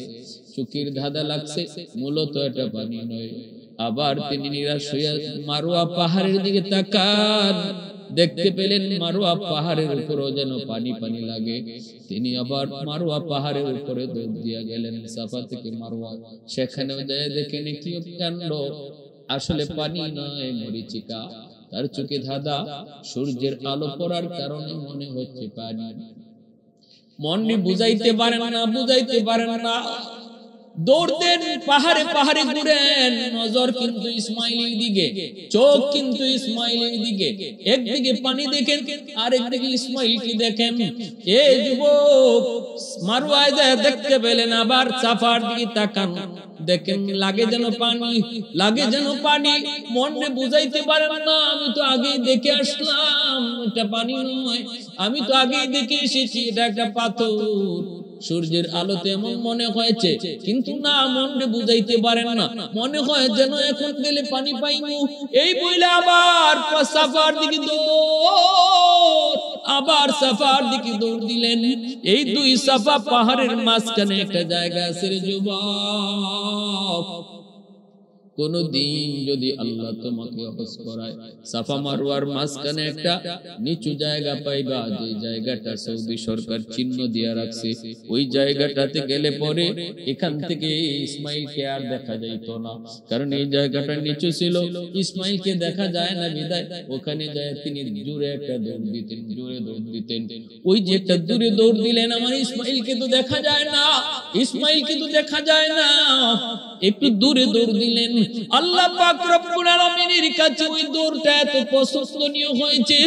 চোখের ধাঁধা লাগছে, মূলত এটা পানি নয়। আবার তিনি নিরাশ হয়ে মারোয়া পাহাড়ের দিকে তাকান, দেখতে পেলেন মারোয়া পাহাড়ের উপরও যেন পানি পানি লাগে। তিনি আবার মারোয়া পাহাড়ের উপরে দৌড় দিয়া গেলেন সাফা থেকে মারোয়া। সেখানে দেখেন কি কাণ্ড, আসলে পানি নয়, মরিচিকা। তার চোখে ধাঁধা, সূর্যের আলো পড়ার কারণে মনে হচ্ছে পানি। মননি বুঝাইতে পারেন না, বুঝাইতে পারেন না। দৌড়তেন, পাহাড়ে পাহাড়ে ঘুরেন, নজর কিন্তু ইসমাইলের দিকে, চোখ কিন্তু ইসমাইলের দিকে। একদিকে পানি দেখেন, আরেকদিকে ইসমাইলকে দেখেন। এই যুবক মারওয়ায় দেখতে পেলেন, আবার সাফার দিকে তাকান, দেখেন লাগে যেন পানি, লাগে যেন পানি। মনে বুঝাইতে পারেন না, আমি তো আগেই দেখে আসলাম এটা পানি নয়, আমি তো আগেই দেখে এসেছি এটা একটা পাথর। সূর্যের আলোতে এমন মনে হয়েছে, কিন্তু না, মনে বুঝাইতে পারেন না, মনে হয় যেন এখন গেলে পানি পাইমু। এই বইলে আবার সাফার দিকে দৌড়, আবার সাফার দিকে দৌড় দিলেন। এই দুই সাফা পাহাড়ের মাঝখানে একটা জায়গা আছে রে যুবক। কোনদিন যদি আল্লাহ তোমাকে হজ করায়, সাফা মারওয়ার মাঝখানে একটা নিচু জায়গা পাইবা, যে জায়গাটা সৌদি সরকার চিহ্ন দিয়ে রাখছে। ওই জায়গাটাতে গেলে পরে এখান থেকে ইসমাইলকে আর দেখা যাইত না, কারণ এই জায়গাটা নিচু ছিল, ইসমাইলকে দেখা যায় না বিদায় ওখানে যায় তিনি জোরে একটা দৌড় দিতেন, জোরে দৌড় দিতেন। ওই যে একটা দূরে দৌড় দিলেন, আমার ইসমাইলকে তো দেখা যায় না, ইসমাইলকে তো দেখা যায় না, একটু দূরে দৌড় দিলেন। আল্লাহ পাক রব্বুল আলামিনের কাছে ওই দৌড়টা এত পছন্দনীয় হয়েছে,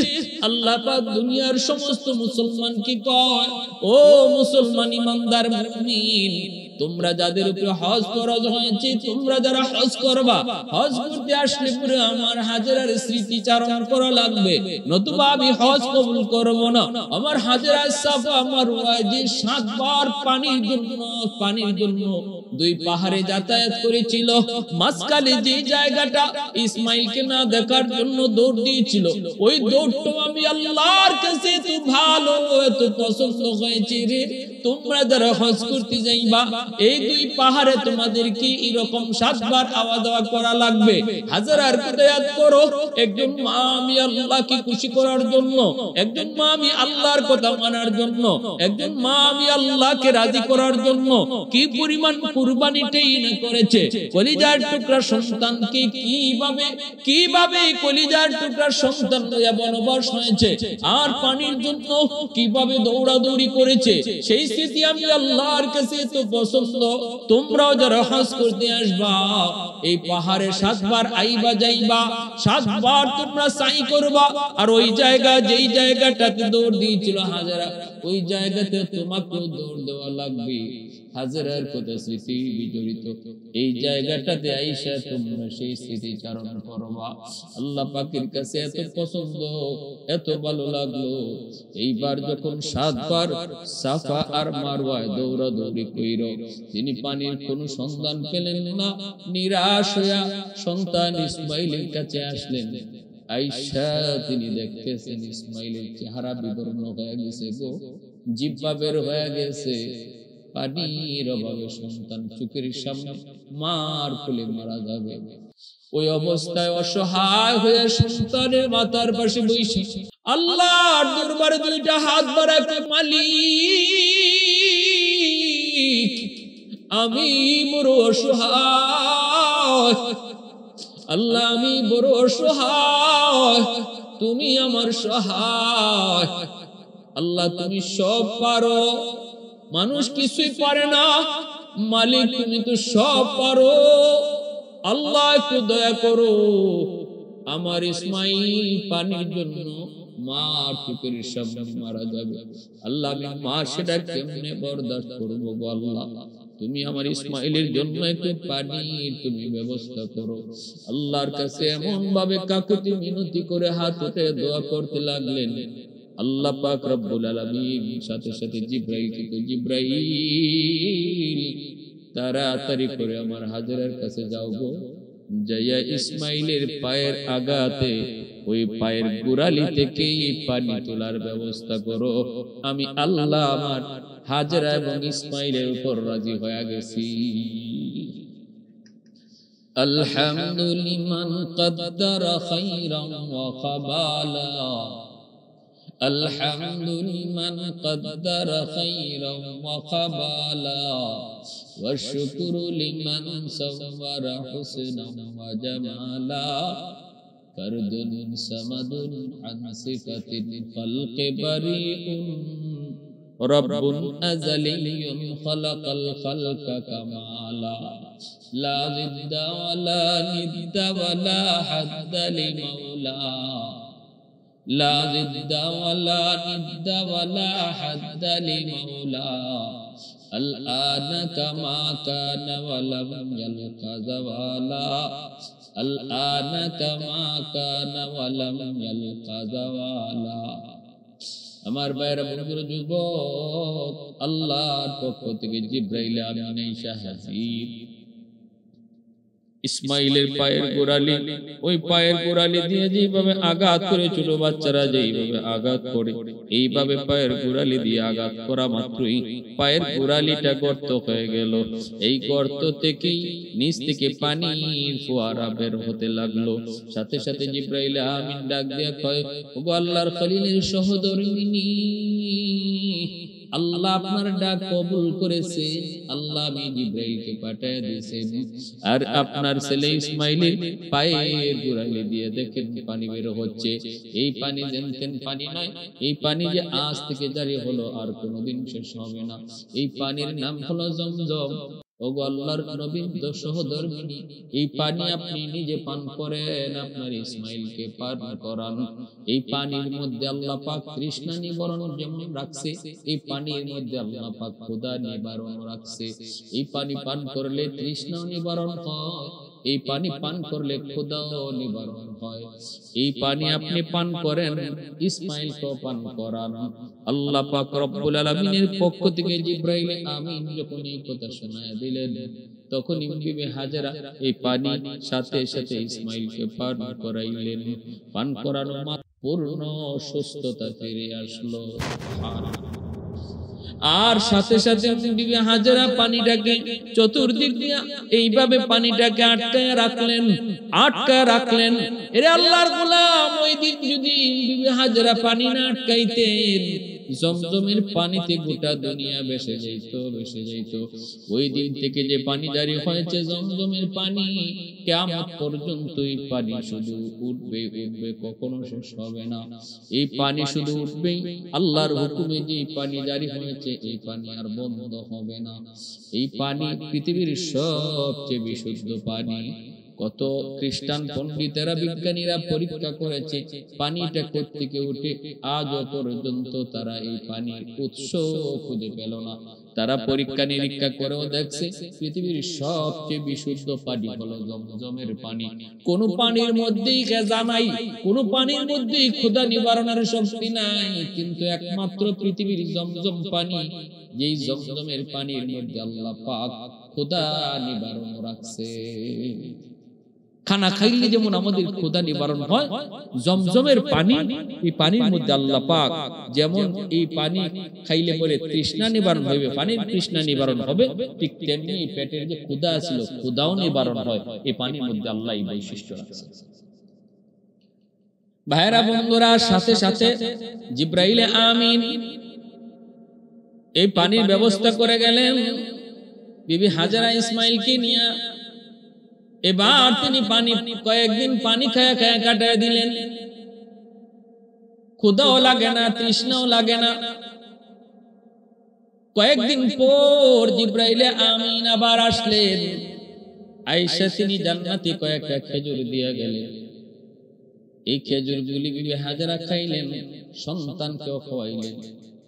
আল্লাহ পাক দুনিয়ার সমস্ত মুসলমানকে কয়, ও মুসলমান ইমানদার মুমিন, তোমরা যাদের উপরে হজ ফরজ হয়েছে, তোমরা যারা হজ করবা, হজ করতে আসলে পরে আমার হাজেরার স্মৃতিচারণ করা লাগবে, নতুবা আমি হজ কবুল করব না। আমার হাজেরা সাফা মারওয়া যে 7 বার পানির জন্য দুই পাহাড়ে যাতায়াত করেছিল, মাঝখানে যে জায়গাটা ইসমাইলকে না দেখার জন্য দৌড় দিয়েছিল, ওই দৌড়টা আমি আল্লাহর কাছে এত ভালো, এত পছন্দ হয়েছে রে। তোমরা যারা হজ করতে যাইবা, এই দুই পাহাড়ে তোমাদেরকে এরকম 7 বার আওয়া দাওয়া করা লাগবে। হাজারার কিয়াত করো, একজন মা আমি আল্লাহকে খুশি করার জন্য, একজন মা আমি আল্লাহর কথা মানার জন্য, একজন মা আমি আল্লাহকে রাজি করার জন্য কি পরিমাণ কুরবানিটাই না করেছে। কলিজার টুকরা সন্তানকে কিভাবে কলিজার টুকরা সন্তান বনবাস হয়েছে, আর পানির জন্য কিভাবে দৌড়াদৌড়ি করেছে, সেই স্মৃতি আমি আল্লাহর কাছে তো পছন্দ। তোমরাও যারা হজ করতে আসবা, এই পাহাড়ে 7 বার আইবা যাইবা, 7 বার তোমরা সাই করবা, আর ওই জায়গা যেই জায়গাটাতে দৌড় দিয়েছিল হাজেরা, ওই জায়গাতে তোমাকে দৌড় দেওয়া লাগবে। হাজেরার কথা স্মৃতি বিজড়িত এই জায়গাটাতে আইসা তোমরা সেই স্মৃতি চারণ করবা। আল্লাহ পাকের কাছে এত পছন্দ, এত ভালো লাগলো। এইবার যখন 7 বার সাফা আর মারওয়ায় দৌড়াদৌড়ি কইরো, তিনি পানির কোনো সন্ধান পেলেন না। নিরাশ হইয়া সন্তান ইসমাইলের কাছে আসলেন। আয়েশা তিনি দেখতেছেন ইসমাইলের চেহারা বিবর্ণ হয়ে গেছে গো, জিহ্বা বের হয়ে গেছে, পানির অভাবে সন্তান চোখের সামনে মার কোলে মারা যাবে। ওই অবস্থায় অসহায় হয়ে সন্তানের মাথার পাশে বসে আল্লাহর দরবারে 2টা হাত বাড়াতে, মালিক আমি বড় অসহায়, আল্লাহ আমি বড় অসহায়, তুমি আমার সহায়। আল্লাহ তুমি সব পারো, মানুষ কিছুই পারে না, মালিক তুমি তো সব পারো। আল্লাহ একটু দয়া করো, আমার ইসমাইল পানির জন্য মার চোখের সামনে মারা যাবে। আল্লাহ আমি মার সেটা কেমনে বরদাস্ত করবো গো আল্লাহ, তুমি আমার ইসমাইলের জন্য একটু পানির তুমি ব্যবস্থা করো। আল্লাহর কাছে এমন ভাবে কাকুতি মিনতি করে হাত উঠে দোয়া করতে লাগলেন। আল্লাহ পাক রব্বুল আলামিন সাথে সাথে জিব্রাইল তাড়াতাড়ি করে আমার হাজেরার কাছে যাও গো, যাইয়া ইসমাইলের পায়ের আঘাতে ওই পায়ের গোড়ালি থেকে পানি তোলার ব্যবস্থা করো। আমি আল্লাহ আমার হাজেরা এবং ইসমাইলের উপর রাজি হয়ে গেছি। আলহামদুলিমান কদ্দারা খাইরাম ওয়া খাবালা, আলহামদুলিমান কদ্দারা খাইরাম ওয়া খাবালা, ওয়া শুকরু লিমান সাওয়ারা হুসনান ওয়া জামালা, ফরদুন সামাদুন আন সিফাতিল খালকি বারিউন, রব্বুন আযালিয়্যুন খালাকাল খালকা কামালা, লা জিদ্দা ওয়ালা নিদ্দা ওয়ালা হাদ্দা লিমাওলা, লা জিদ্দা ওয়ালা নিদ্দা ওয়ালা হাদ্দা লিমাওলা, আল-আনা কামা কানা ওয়ালাম ইয়ালকা যাওয়ালা, আল-আনা কামা কানা ওয়ালাম ইয়ালকা যাওয়ালা। আমার ভাইরা বন্ধুরা যুবক, আল্লাহর পক্ষ থেকে জিব্রাইল আমিন এসে হাজির। ইসমাইলের পায়ের গোড়ালি, ওই পায়ের গোড়ালি দিয়ে যেভাবে আঘাত করে ছোট বাচ্চারা যেইভাবে আঘাত করে, এইভাবে পায়ের গোড়ালি দিয়ে আঘাত করা মাত্রই পায়ের গোড়ালিটা গর্ত হয়ে গেল। এই গর্ত থেকেই নিচ থেকে পানির ফোয়ারা বের হতে লাগলো। সাথে সাথে জিব্রাইল আমিন ডাক দিয়ে কয়, ওগো আল্লাহর খলিলের সহধর্মিনী, আল্লাহ আপনার ডাক কবুল করেছে। আল্লাহ আমি জিব্রাইলকে পাঠিয়ে দিয়েছেন, আর আপনার ছেলে ইসমাইলের পায়ের গোড়ালি দিয়ে দেখেন পানি বের হচ্ছে। এই পানি যেন পানি নয়, এই পানি যে আজ থেকে জারি হলো আর কোনোদিন শেষ হবে না। এই পানির নাম হলো জমজম। ওগো আল্লাহর নবী সহধর্মিনী, এই পানি আপনি নিজে পান করেন, আপনার ইসমাইলকে পান করান। এই পানির মধ্যে আল্লাহ পাক তৃষ্ণা নিবারণ যেমন রাখছে, এই পানির মধ্যে আল্লাহ পাক ক্ষুধা নিবারণ রাখছে। এই পানি পান করলে তৃষ্ণাও নিবারণ হয়, এই পানি পান করলে ক্ষুধাও নিবারণ হয়। এই পানি আপনি পান করেন, ইসমাইলকেও পান করান। আল্লাহ পাক রব্বুল আলামিনের পক্ষ থেকে জিব্রাইল আমিন যখন এই কথা শোনায় দিলেন, তখন বিবি হাজেরা এই পানি সাথে সাথে ইসমাইলকে পান করাইলেন। পান করানো মাত্র পূর্ণ সুস্থতা ফিরে আসলো। আর সাথে সাথে বিবি হাজেরা পানিটাকে চতুর্দিক দিয়ে এইভাবে পানিটাকে আটকায় রাখলেন। এরে আল্লাহর গোলাম, ওই দিন যদি বিবি হাজেরা পানি না আটকাইতেন, জমজমের পানিতে গোটা দুনিয়া ভেসে যাইত। ওই দিন থেকে যে পানি জারি হয়েছে জমজমের পানি, কিয়ামত পর্যন্ত এই পানি শুধু উঠবে, কখনো শেষ হবে না। এই পানি শুধু উঠবেই, আল্লাহর হুকুমে যে পানি জারি হয়েছে এই পানি আর বন্ধ হবে না। এই পানি পৃথিবীর সবচেয়ে বিশুদ্ধ পানি। কত খ্রিস্টান পণ্ডিতেরা, বিজ্ঞানীরা পরীক্ষা করেছে পানিটা কোত্থেকে উঠে, আজও পর্যন্ত তারা এই পানির উৎস খুঁজে পেল না। তারা পরীক্ষা নিরীক্ষা করেও দেখছে পৃথিবীর সবচেয়ে বিশুদ্ধ পানি হলো জমজমের পানি। কোন পানির মধ্যেই খেজা নাই, কোন পানির মধ্যেই ক্ষুধা নিবারণের শক্তি নাই, কিন্তু একমাত্র পৃথিবীর জমজম পানি, যেই জমজমের পানির মধ্যে আল্লাহ পাক ক্ষুধা নিবারণ রাখছে। খানা খাইলে যেমন আমাদের ক্ষুধা নিবারণ হয়, জমজমের পানি, এই পানির মধ্যে আল্লাহ পাক যেমন এই পানি খাইলে পরে তৃষ্ণা নিবারণ হবে, পানির তৃষ্ণা নিবারণ হবে, ঠিক তেমনি পেটের যে ক্ষুধা ছিল ক্ষুধাও নিবারণ হয়। এই পানির মধ্যে আল্লাহ এই বৈশিষ্ট্য রাখছে। ভাইরা বন্ধুরা, সাথে সাথে জিব্রাইল আমিন এই পানির ব্যবস্থা করে গেলেন বিবি হাজেরা ইসমাইলকে নিয়ে। এবার তিনি কয়েকদিন পানি খায়া কাটায় দিলেন। ক্ষুধাও লাগে না, তৃষ্ণাও লাগে না। কয়েকদিন পর জিব্রাইলে আমিন আবার আসলেন। আয়েশা তিনি জান্নাতি কয়েকটা খেজুর দিয়া গেলেন। এই খেজুরগুলি বিবি হাজেরা খাইলেন, সন্তানকেও খাওয়াইলেন।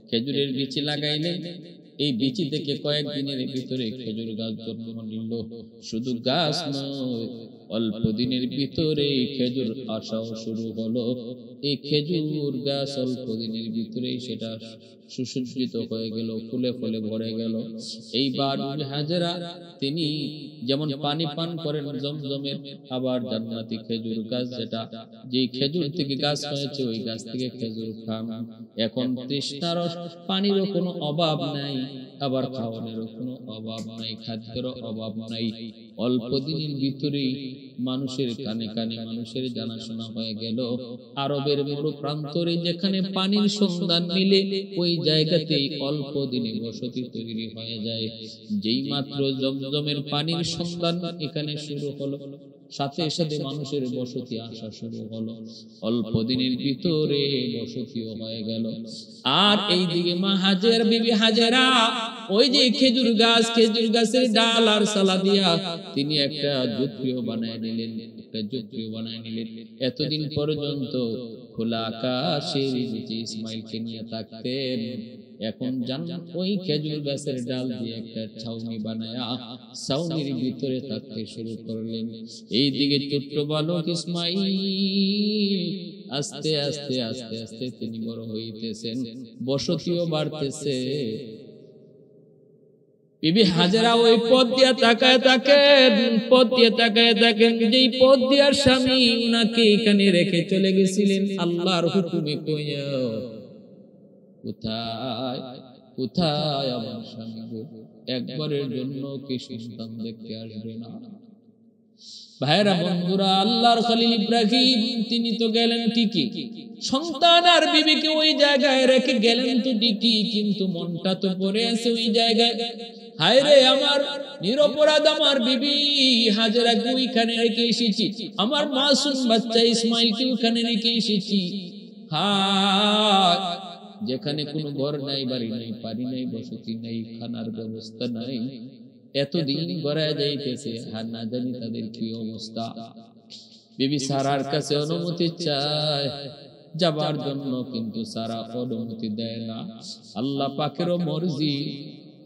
খেজুরের বিচি লাগাইলেন। এই বিচি থেকে কয়েকদিনের ভিতরে খেজুর গাছ জন্ম নিল। শুধু গাছ নয়, অল্প দিনের ভিতরে খেজুর আসাও শুরু হলো। এই খেজুর গাছ অল্প দিনের ভিতরে সেটা সুসজ্জিত হয়ে গেল, ফুলে ফুলে ভরে গেল। এইবার হাজেরা তিনি যেমন পানি পান করেন জমজমের, আবার জান্নাতি খেজুর গাছ যেটা, যে খেজুর থেকে গাছ হয়েছে ওই গাছ থেকে খেজুর খান। এখন তৃষ্ণার পানিরও কোনো অভাব নাই, আবার খাওয়ানোরও কোনো অভাব নাই, খাদ্যেরও অভাব নাই। অল্প দিনের ভিতরেই মানুষের কানে কানে মানুষের জানাশোনা হয়ে গেল। আরবের মরু প্রান্তরে যেখানে পানির সন্ধান মিলে ওই জায়গাতেই অল্প দিনে বসতি তৈরি হয়ে যায়। যেই মাত্র জমজমের পানির সন্ধান এখানে শুরু হলো, সাথে সাথে মানুষের বসতি আসা শুরু হলো। অল্প দিনের ভিতরে বসতিও হয়ে গেল। আর এইদিকে মা হাজের বিবি হাজেরা ওই যে খেজুর গাছের ডাল আর সালা দিয়া তিনি একটা ঝুপড়িও বানায় নিলেন, এতদিন পর্যন্ত খোলা আকাশের নিচে ইসমাইলকে নিয়ে থাকতেন। এখন জান্নাত ওই খেজুর গাছের ডাল দিয়ে একটা ছাউনি বানায়া ছাউনির ভিতরে থাকতে শুরু করলেন। এইদিকে ছোট্ট বালক ইসমাইল আস্তে আস্তে আস্তে আস্তে তিনি বড় হইতেছেন, বসতিও বাড়তেছে। বিবি হাজেরা ওই পথ দিয়া তাকায় থাকেন, যেই পথ দিয়ার স্বামী উনাকে এখানে রেখে চলে গেছিলেন আল্লাহর হুকুমে। কইয়া কোথায় কোথায় আমার স্বামী গো, একবারের জন্য কি সন্তান দেখতে আসবে না? ভাইরা বন্ধুরা, আল্লাহর খলিল ইব্রাহিম তিনি তো গেলেন ঠিকই, সন্তান আর বিবিকে ওই জায়গায় রেখে গেলেন তো ঠিকই, কিন্তু মনটা তো পড়ে আছে ওই জায়গায়। হায় রে, আমার নিরপরাধ আমার বিবি হাজেরাকে ওইখানে রেখে এসেছি, আমার মাসুম বাচ্চা ইসমাইলকে ওইখানে রেখে এসেছি। হায়, যেখানে কোনো ঘর নাই, বাড়ি নাই, পানি নাই, বসতি নাই, খানার ব্যবস্থা নাই, এতদিন গড়ায় যাইতেছে, আর না জানি তাদের কি অবস্থা। বিবি সারার কাছে অনুমতি চায় যাবার জন্য, কিন্তু সারা অনুমতি দেয় না। আল্লাহ পাকেরও মর্জি,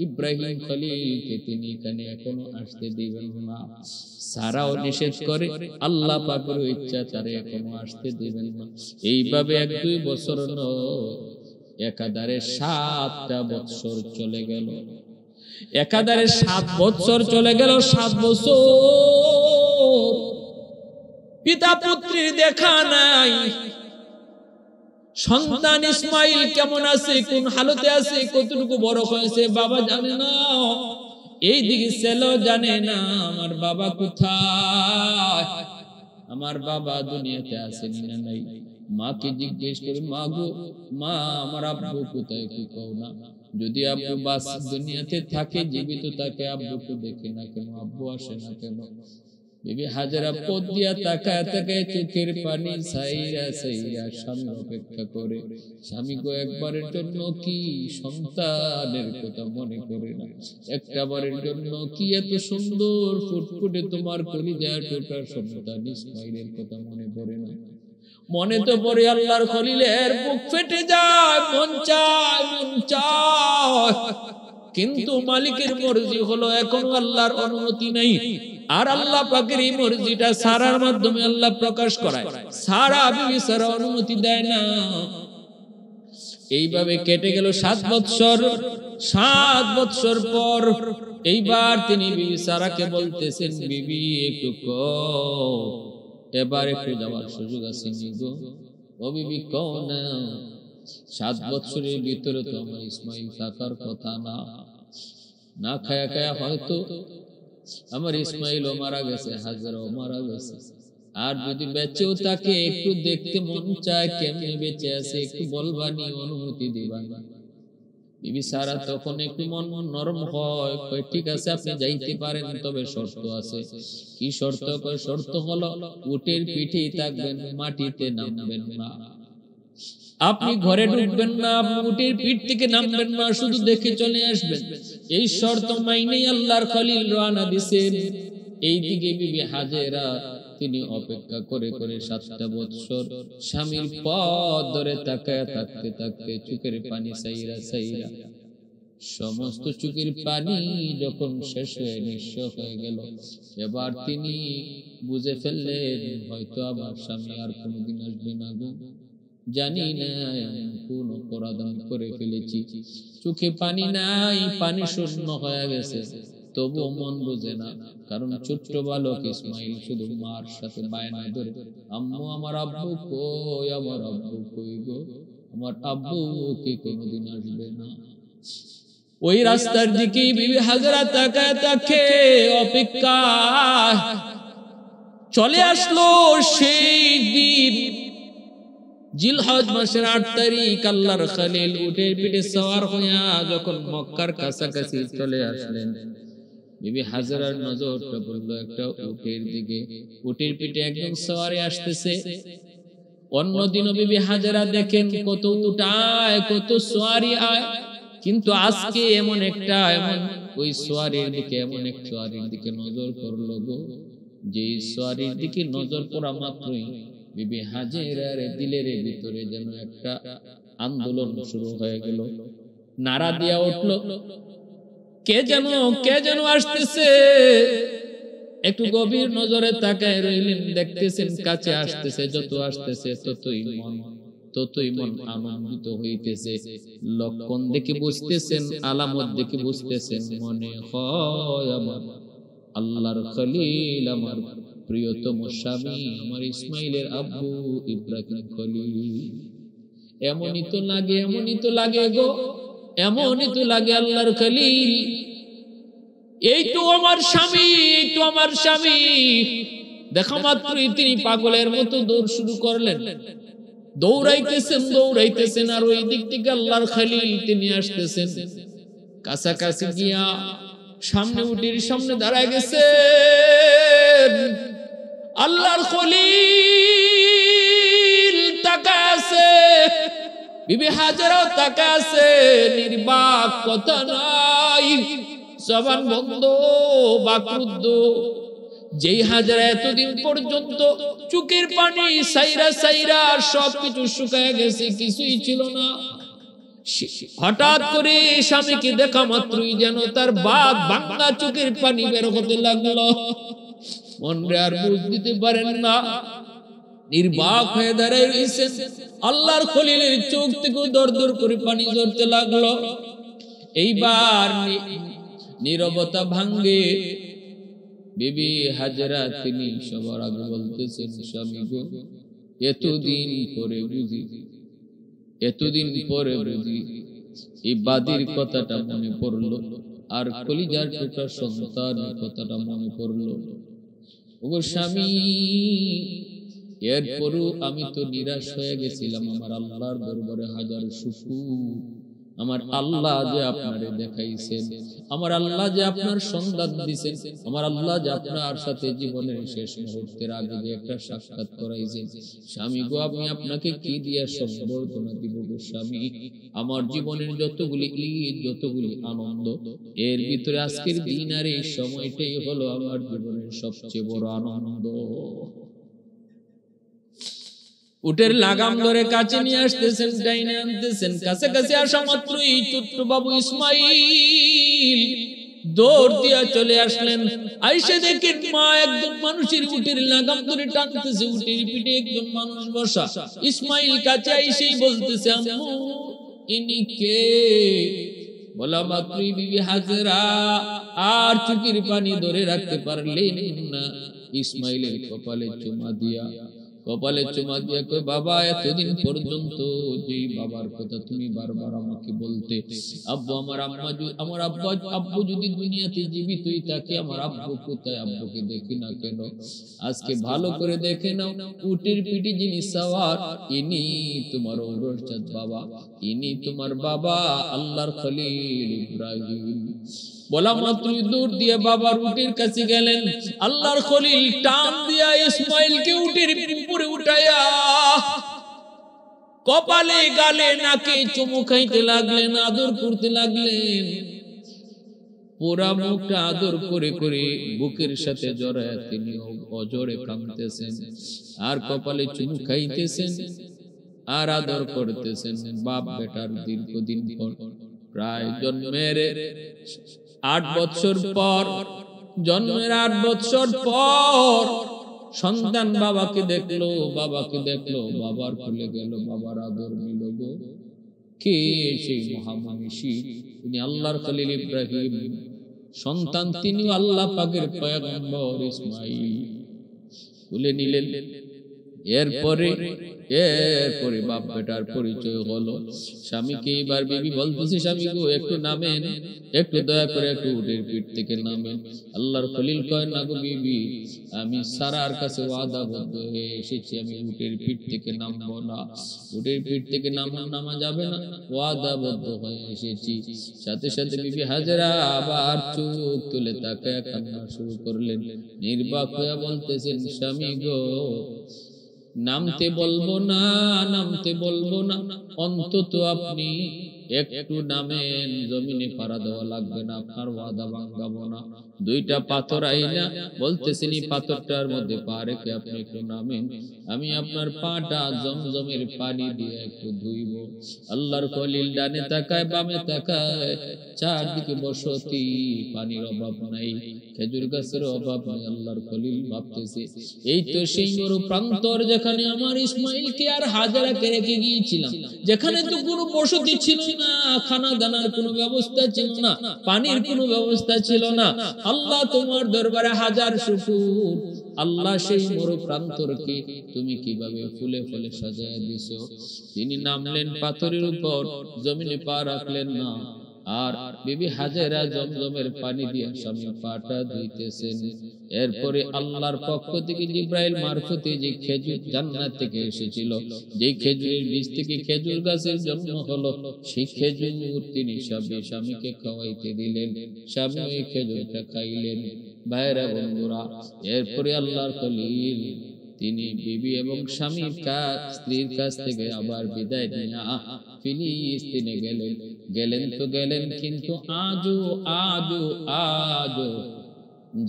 ইব্রাহিম খলিলকে তিনি এখানে এখনো আসতে দিবেন না। সারাও নিষেধ করে, আল্লাহ পাকের ইচ্ছা তারে এখনো আসতে দিবেন না। এইভাবে 1-2 বছর নয়, একাধারে 7টা বছর চলে গেল। একাধারে 7 বছর চলে গেল। 7 বছর পিতা পুত্রীর দেখা নাই। সন্তান ইসমাইল কেমন আছে, কোন হালতে আছে, কতটুকু বড় হয়েছে বাবা জানে না, এইদিকে ছেলেও জানে না আমার বাবা কোথায়, আমার বাবা দুনিয়াতে আছে না নাই। মাকে জিজ্ঞেস করে, মা গো মা, আমার আব্বু কোথায়, কি কও না? যদি আব্বু বাস দুনিয়াতে থাকে, জীবিত থাকে, আব্বুকে দেখে না কেন, আব্বু আসে না কেন? বিবি হাজেরা পথ দিয়া তাকায় তাকায় চোখের পানি ছাইরা ছাইরা স্বামী অপেক্ষা করে। স্বামী গো, একবারের জন্য কি সন্তানের কথা মনে করে না? একটা বারের জন্য কি এত সুন্দর ফুটফুটে তোমার কলিজার টুকরা সন্তান ইসমাইলের কথা মনে পড়ে না? মনে তো পড়ে, আল্লাহর খলিলের বুক ফেটে যায়, মন চায়, কিন্তু মালিকের মর্জি হলো, এখন আল্লাহর অনুমতি নেই। আর আল্লাহ পাকের এই মর্জিটা সারার মাধ্যমে আল্লাহ প্রকাশ করায়, সারা বিবি সারা অনুমতি দেয় না। এইভাবে কেটে গেল 7 বছর। 7 বছর পর এইবার তিনি বিবি সারাকে বলতেছেন, বিবি একটু কও, এবার একটু যাওয়ার সুযোগ আছে নি গো? ও বিবি কও না, 7 বছরের ভিতরে তো আমার ইসমাইল থাকার কথা না, না খায়া খায়া হয়তো আমার ইসমাইলও মারা গেছে, হাজেরাও মারা গেছে। আর যদি বেঁচেও থাকে, একটু দেখতে মন চায় কেমনে বেঁচে আছে, একটু বলবানি, অনুমতি দিবানি। বিবি সারা তখন একটু মন নরম হয়, কয় ঠিক আছে আপনি যাইতে পারেন, তবে শর্ত আছে। কি শর্ত? কয় শর্ত হলো উটের পিঠেই থাকবেন, মাটিতে নামবেন না। আপনি ঘরে ঢুকবেন না, আপনি উটের পিঠ থেকে নামবেন না, শুধু দেখে চলে আসবেন। এই শর্ত মাইনেই আল্লাহর খলিল রওনা দিয়েছেন। এইদিকে বিবি হাজেরা তিনি অপেক্ষা করে করে 7টা বছর স্বামীর পথ ধরে তাকায় থাকতে থাকতে চোখের পানি সাইরা সাইরা সমস্ত চোখের পানি যখন শেষ হয়ে নিঃস্ব হয়ে গেল, এবার তিনি বুঝে ফেললেন হয়তো আমার স্বামী আর কোনোদিন আসবে না গো, জানি না কোন অপরাধ আমি করে ফেলেছি। চোখে পানি নাই, পানি শূন্য হয়ে গেছে, তবু মন বুঝে না। কারণ ছোট্ট বালক ইসমাইল শুধু মার সাথে বায়না ধরে, আম্মু আমার আব্বু কই, আমার আব্বু কই গো, আমার আব্বু কি কোনোদিন আসবে না। ওই রাস্তার দিকে বিবি হাজেরা তাকায় তাকে অপেক্ষা। চলে আসলো সেই দিন, জিলহজ মাসের 8 তারিখ আল্লাহর খলিল উটের পিঠে সওয়ার হইয়া যখন মক্কার কাছাকাছি চলে আসলেন, বিবি হাজেরার নজরটা পড়লো একটা উটের দিকে। উটের পিঠে একজন সওয়ারে আসতেছে। অন্যদিনও বিবি হাজেরা দেখেন কত উট আয়, কত সওয়ারি আয়, কিন্তু আজকে এমন ওই সোয়ারির দিকে, এমন এক সোয়ারির দিকে নজর করলো গো, যে সোয়ারির দিকে নজর পড়া মাত্রই বিবি হাজেরার দিলের ভিতরে যেন একটা আন্দোলন শুরু হয়ে গেল। নারা দিয়া উঠলো, কে যেন আসতেছে। একটু গভীর নজরে তাকায় রইলেন, দেখতেছেন কাছে আসতেছে, যত আসতেছে ততই মন আনন্দিত হইতেছে। লক্ষণ দেখে বুঝতেছেন, আলামত দেখে বুঝতেছেন, মনে হয় আমার আল্লাহর খলিল, আমার প্রিয়তম স্বামী, আমার ইসমাইলের আব্বু ইব্রাহিম খলিল। এমনই তো লাগে গো, এমনই তো লাগে আল্লাহর খলিল। এই তো আমার স্বামী। দেখা মাত্রই তিনি পাগলের মতো দৌড় শুরু করলেন। দৌড়াইতেছেন আর ওই দিক থেকে আল্লাহর খলিল তিনি আসতেছেন। কাছাকাছি গিয়া সামনে উটের সামনে দাঁড়ায় গেছে আল্লাহর খলিল, তাকায় আছে, বিবি হাজেরাও তাকায় আছে, নির্বাক, কথা নাই, জবান বন্ধ, বাকরুদ্ধ। যেই হাজেরা এতদিন পর্যন্ত চোখের পানি সাইরা সবকিছু শুকায় গেছে, কিছুই ছিল না, হঠাৎ করে স্বামীকে দেখা মাত্রই যেন তার বাপ ভাঙা চোখের পানি বের হতে লাগলো। মনরে আর বুঝ দিতে পারেন না, নির্বাক হয়ে দাঁড়ায় রয়েছেন। আল্লাহর খলিলের চোখ থেকে দর করে পানি ঝরতে লাগলো। এইবার নীরবতা ভাঙ্গে বিবি হাজেরা তিনি সবার আগে বলতেছেন, স্বামী গো, এতদিন পরে বুঝি এই বাদির কথাটা মনে পড়লো, আর কলিজার টুকরা সন্তানের কথাটা মনে পড়লো। ওগো স্বামী, এরপরও আমি তো নিরাশ হয়ে গেছিলাম। আমার আল্লাহর দরবারে হাজার শুকর, আমার আল্লাহ যে আপনারে দেখাইছেন, আমার আল্লাহ যে আপনার সন্ধান দিয়েছেন, আমার আল্লাহ যে আপনার সাথে জীবনের শেষ মুহূর্তের আগে যে একটা সাক্ষাৎ করাইছেন। স্বামী গো, আমি আপনাকে কি দিয়া সম্বর্ধনা দিব গো স্বামী? আমার জীবনের যতগুলি ঈদ, যতগুলি আনন্দ, এর ভিতরে আজকের দিন আর এই সময়টাই হলো আমার জীবনের সবচেয়ে বড় আনন্দ। উটের লাগাম ধরে কাছে নিয়ে আসতেছেন, টাইনে আনতেছেন। কাছে আসা মাত্রই ছোট্ট বাবু ইসমাইল দৌড় দিয়া চলে আসলেন। আইসে দেখেন মা একজন মানুষের উটের লাগাম ধরে টানতেছে, উটের পিঠে একজন মানুষ বসা। ইসমাইল কাছে আইসেই বলতেছে, আম্মু ইনি কে? বলা মাত্রই বিবি হাজেরা আর চোখের পানি ধরে রাখতে পারলেন না। ইসমাইলের কপালে চুমা দিয়া কই, বাবা এতদিন পর্যন্ত যেই বাবার কথা তুমি বারবার আমাকে বলতে, আব্বু আমার আব্বু যদি দুনিয়াতে জীবিতই থাকে, আমার আব্বু কোথায়? আব্বুকে দেখি না কেন? আজকে ভালো করে দেখে নাও, উটের পিঠে যিনি সওয়ার, ইনি তোমার ঔরসজাত বাবা, ইনি তোমার বাবা আল্লাহর খলিল ইব্রাহিম। বলা মাত্রই দূর দিয়ে বাবার উটের কাছে গেলেন। আল্লাহর খলিল টান দিয়া ইসমাইলকে উটের উপরে উঠাইয়া কপালে গালে নাকে চুমু খাইতে লাগলেন, আদর করতে লাগলেন। পুরা মুখটা আদর করে করে বুকের সাথে জড়ায় তিনি অজরে কাঁদতেছেন, আর কপালে চুমু খাইতেছেন, আর আদর করতেছেন। বাপ বেটার দীর্ঘদিন পর, প্রায় জন্মের 8 বছর পর, জন্মের 8 বছর পর সন্তান বাবাকে দেখলো, বাবার কোলে গেল, বাবার আদর নিল গো। কে সেই মহামনীষী? তিনি আল্লাহর খলিল ইব্রাহিম সন্তান, তিনি আল্লাহ পাকের পয়গম্বর ইসমাঈল কোলে নিলেন। এরপরে বাপ বেটার পরিচয় হলো। স্বামীকে এবার বিবি বলতেছে, স্বামী গো একটু নামেন, একটু দয়া করে একটু উটের পিঠ থেকে নামেন। আল্লাহর খলিল কয়, না গো বিবি, আমি সারার কাছে ওয়াদাবদ্ধ হয়ে এসেছি, আমি উটের পিঠ থেকে নামবো না। উটের পিঠ থেকে নামা যাবে না, ওয়াদাবদ্ধ হয়ে এসেছি। সাথে সাথে বিবি হাজেরা আবার চোখ তুলে তাকায় কান্না শুরু করলেন। নির্বাক হয়ে বলতেছেন, স্বামী গো নামতে বলবো না, অন্তত আপনি একটু নামেন, জমিনে পাড়া দেওয়া লাগবে না, আপনার ওয়াদা ভাঙাবো না। 2টা পাথর আইনা বলতেছেন, পাথরটার মধ্যে পা রেখে আপনি একটু নামেন, আমি আপনার পাটা জমজমের পানি দিয়ে একটু ধুইব। আল্লাহর খলিল ডানে তাকায়, বামে তাকায়, চারদিকে বসতি, পানির অভাব নাই, খেজুর গাছের অভাব নাই। আল্লাহর খলিল ভাবতেছে, এই তো সেই মরু প্রান্তর, যেখানে আমার ইসমাইলকে আর হাজেরাকে রেখে গিয়েছিলাম, যেখানে তো কোনো বসতি ছিল না, খানা দানার কোনো ব্যবস্থা ছিল না, পানির কোনো ব্যবস্থা ছিল না। আল্লাহ তোমার দরবারে হাজার শুকর, আল্লাহ সেই মরু প্রান্তরকে তুমি কিভাবে ফুলে ফুলে সাজায় দিছো। তিনি নামলেন পাথরের উপর, জমিনে পা রাখলেন না, আর বিবি হাজেরা জমজমের পানি দিয়ে স্বামীর পাটা ধুইতেছেন। এরপরে আল্লাহর পক্ষ থেকে জিব্রাইল মারফতে যে খেজুর জান্নাত থেকে এসেছিল, যে খেজুরের বীজ থেকে খেজুর গাছের জন্ম হলো, সেই খেজুর তিনি স্বামীকে খাওয়াইতে দিলেন। স্বামী ওই খেজুরটা খাইলেন। ভাইরা বন্ধুরা, এরপরে আল্লাহর খলিল তিনি বিবি এবং স্বামীর স্ত্রীর কাছ থেকে আবার বিদায় নিয়ে ফিলিস্তিনে গেলেন, কিন্তু আজও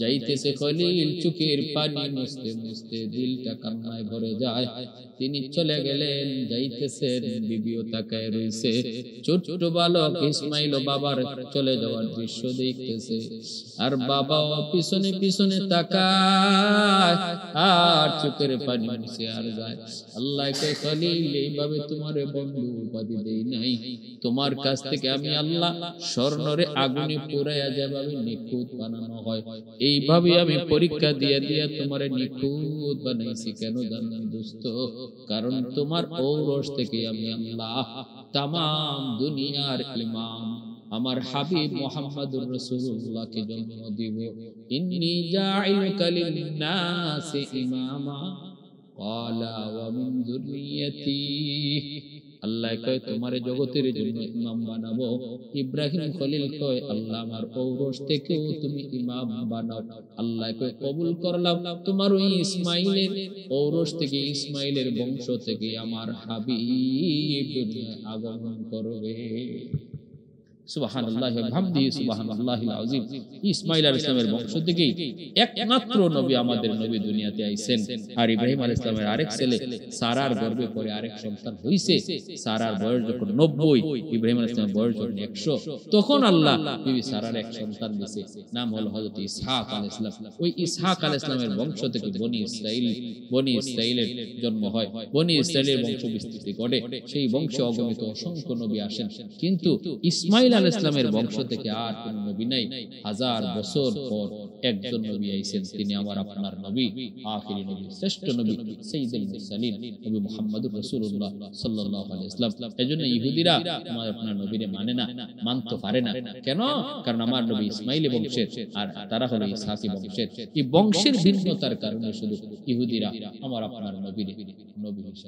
যাইতেছে খলিল চোখের পানি মুছতে মুছতে দিলটা কান্নায় ভরে যায়। তিনি চলে গেলেন, যাইতেছেন, বিবিও তাকায় রইছে। ছোট বালক ইসমাইল বাবার চলে যাওয়ার দৃশ্য দেখতেছে, আর বাবাও পিছনে পিছনে তাকায়, আর চোখের পানি মুছে আর যায়। আল্লাহকে খলিল, এইভাবে তোমারে বন্ধু উপাধি দেই নাই, তোমার কাছ থেকে আমি আল্লাহ স্বর্ণরে আগুনে পোড়াইয়া যেভাবে নিখুঁত বানানো হয়, এইভাবে আমি পরীক্ষা দিয়ে তোমারে নিখুঁত বানাইছি। কেন জানেন দোস্ত? কারণ তোমার ঔরস থেকে আমি আল্লাহ তামাম দুনিয়ার ইমাম আমার হাবিব মুহাম্মদুর রাসূলুল্লাহকে জন্ম দিব। ইন্নী জাইলুকা লিন-নাসি ইমামা ক্বালা ওয়া মিন যুররিয়্যাতি। আল্লাহ কয় তোমারে জগতের জন্য ইমাম বানাবো। ইব্রাহিম খলিল কয় আল্লাহ আমার ঔরস থেকেও তুমি ইমাম বানাও। আল্লাহ কয় কবুল করলাম, তোমার ওই ইসমাইলের ঔরস থেকে, ইসমাইলের বংশ থেকে আমার হাবিব দুনিয়ায় আগমন করবে। সুবহানাল্লাহি ওয়া বিহামদিহি সুবহানাল্লাহিল আযীম। ইসমাঈল আলাইহিস সালামের বংশ থেকে একমাত্র নবী, আমাদের নবী দুনিয়াতে আইছেন। আর ইব্রাহিম আলাইহিস সালামের আরেক ছেলে সারার গর্ভে পরে আরেক সন্তান হইছে। সারার বয়স যখন 90, ইব্রাহিম আলাইহিস সালামের বয়স যখন 100, তখন আল্লাহ বিবি সারার এক সন্তান দিয়েছে, নাম হলো হযরত ইসহাক আলাইহিস সালাম। ওই ইসহাক আলাইহিস সালামের বংশ থেকে বনি ইসরাইলের জন্ম হয়। বনি ইসরাইলের বংশ বিস্তৃতি ঘটে। সেই বংশে অগণিত অসংখ্য নবী আসেন, কিন্তু ইসমাঈল আলাইহিস সালামের বংশ থেকে আর কোন নবী নাই। 1000 বছর পর একজন নবী আইছেন, তিনি আমার আপনার নবী, আখিরি নবী, শ্রেষ্ঠ নবী, সাইয়্যিদুল মুরসালিন নবী মুহাম্মদুর রাসূলুল্লাহ সাল্লাল্লাহু আলাইহি ওয়াসাল্লাম। এজন্য ইহুদিরা আমার আপনার নবীরে মানে না, মানতে পারে না। কেন? কারণ আমার নবী ইসমাঈল বংশের, আর তারা হলো ইসহাকি বংশের। এই বংশের ভিন্নতার কারণে শুধু ইহুদিরা আমার আপনার নবীরে নবী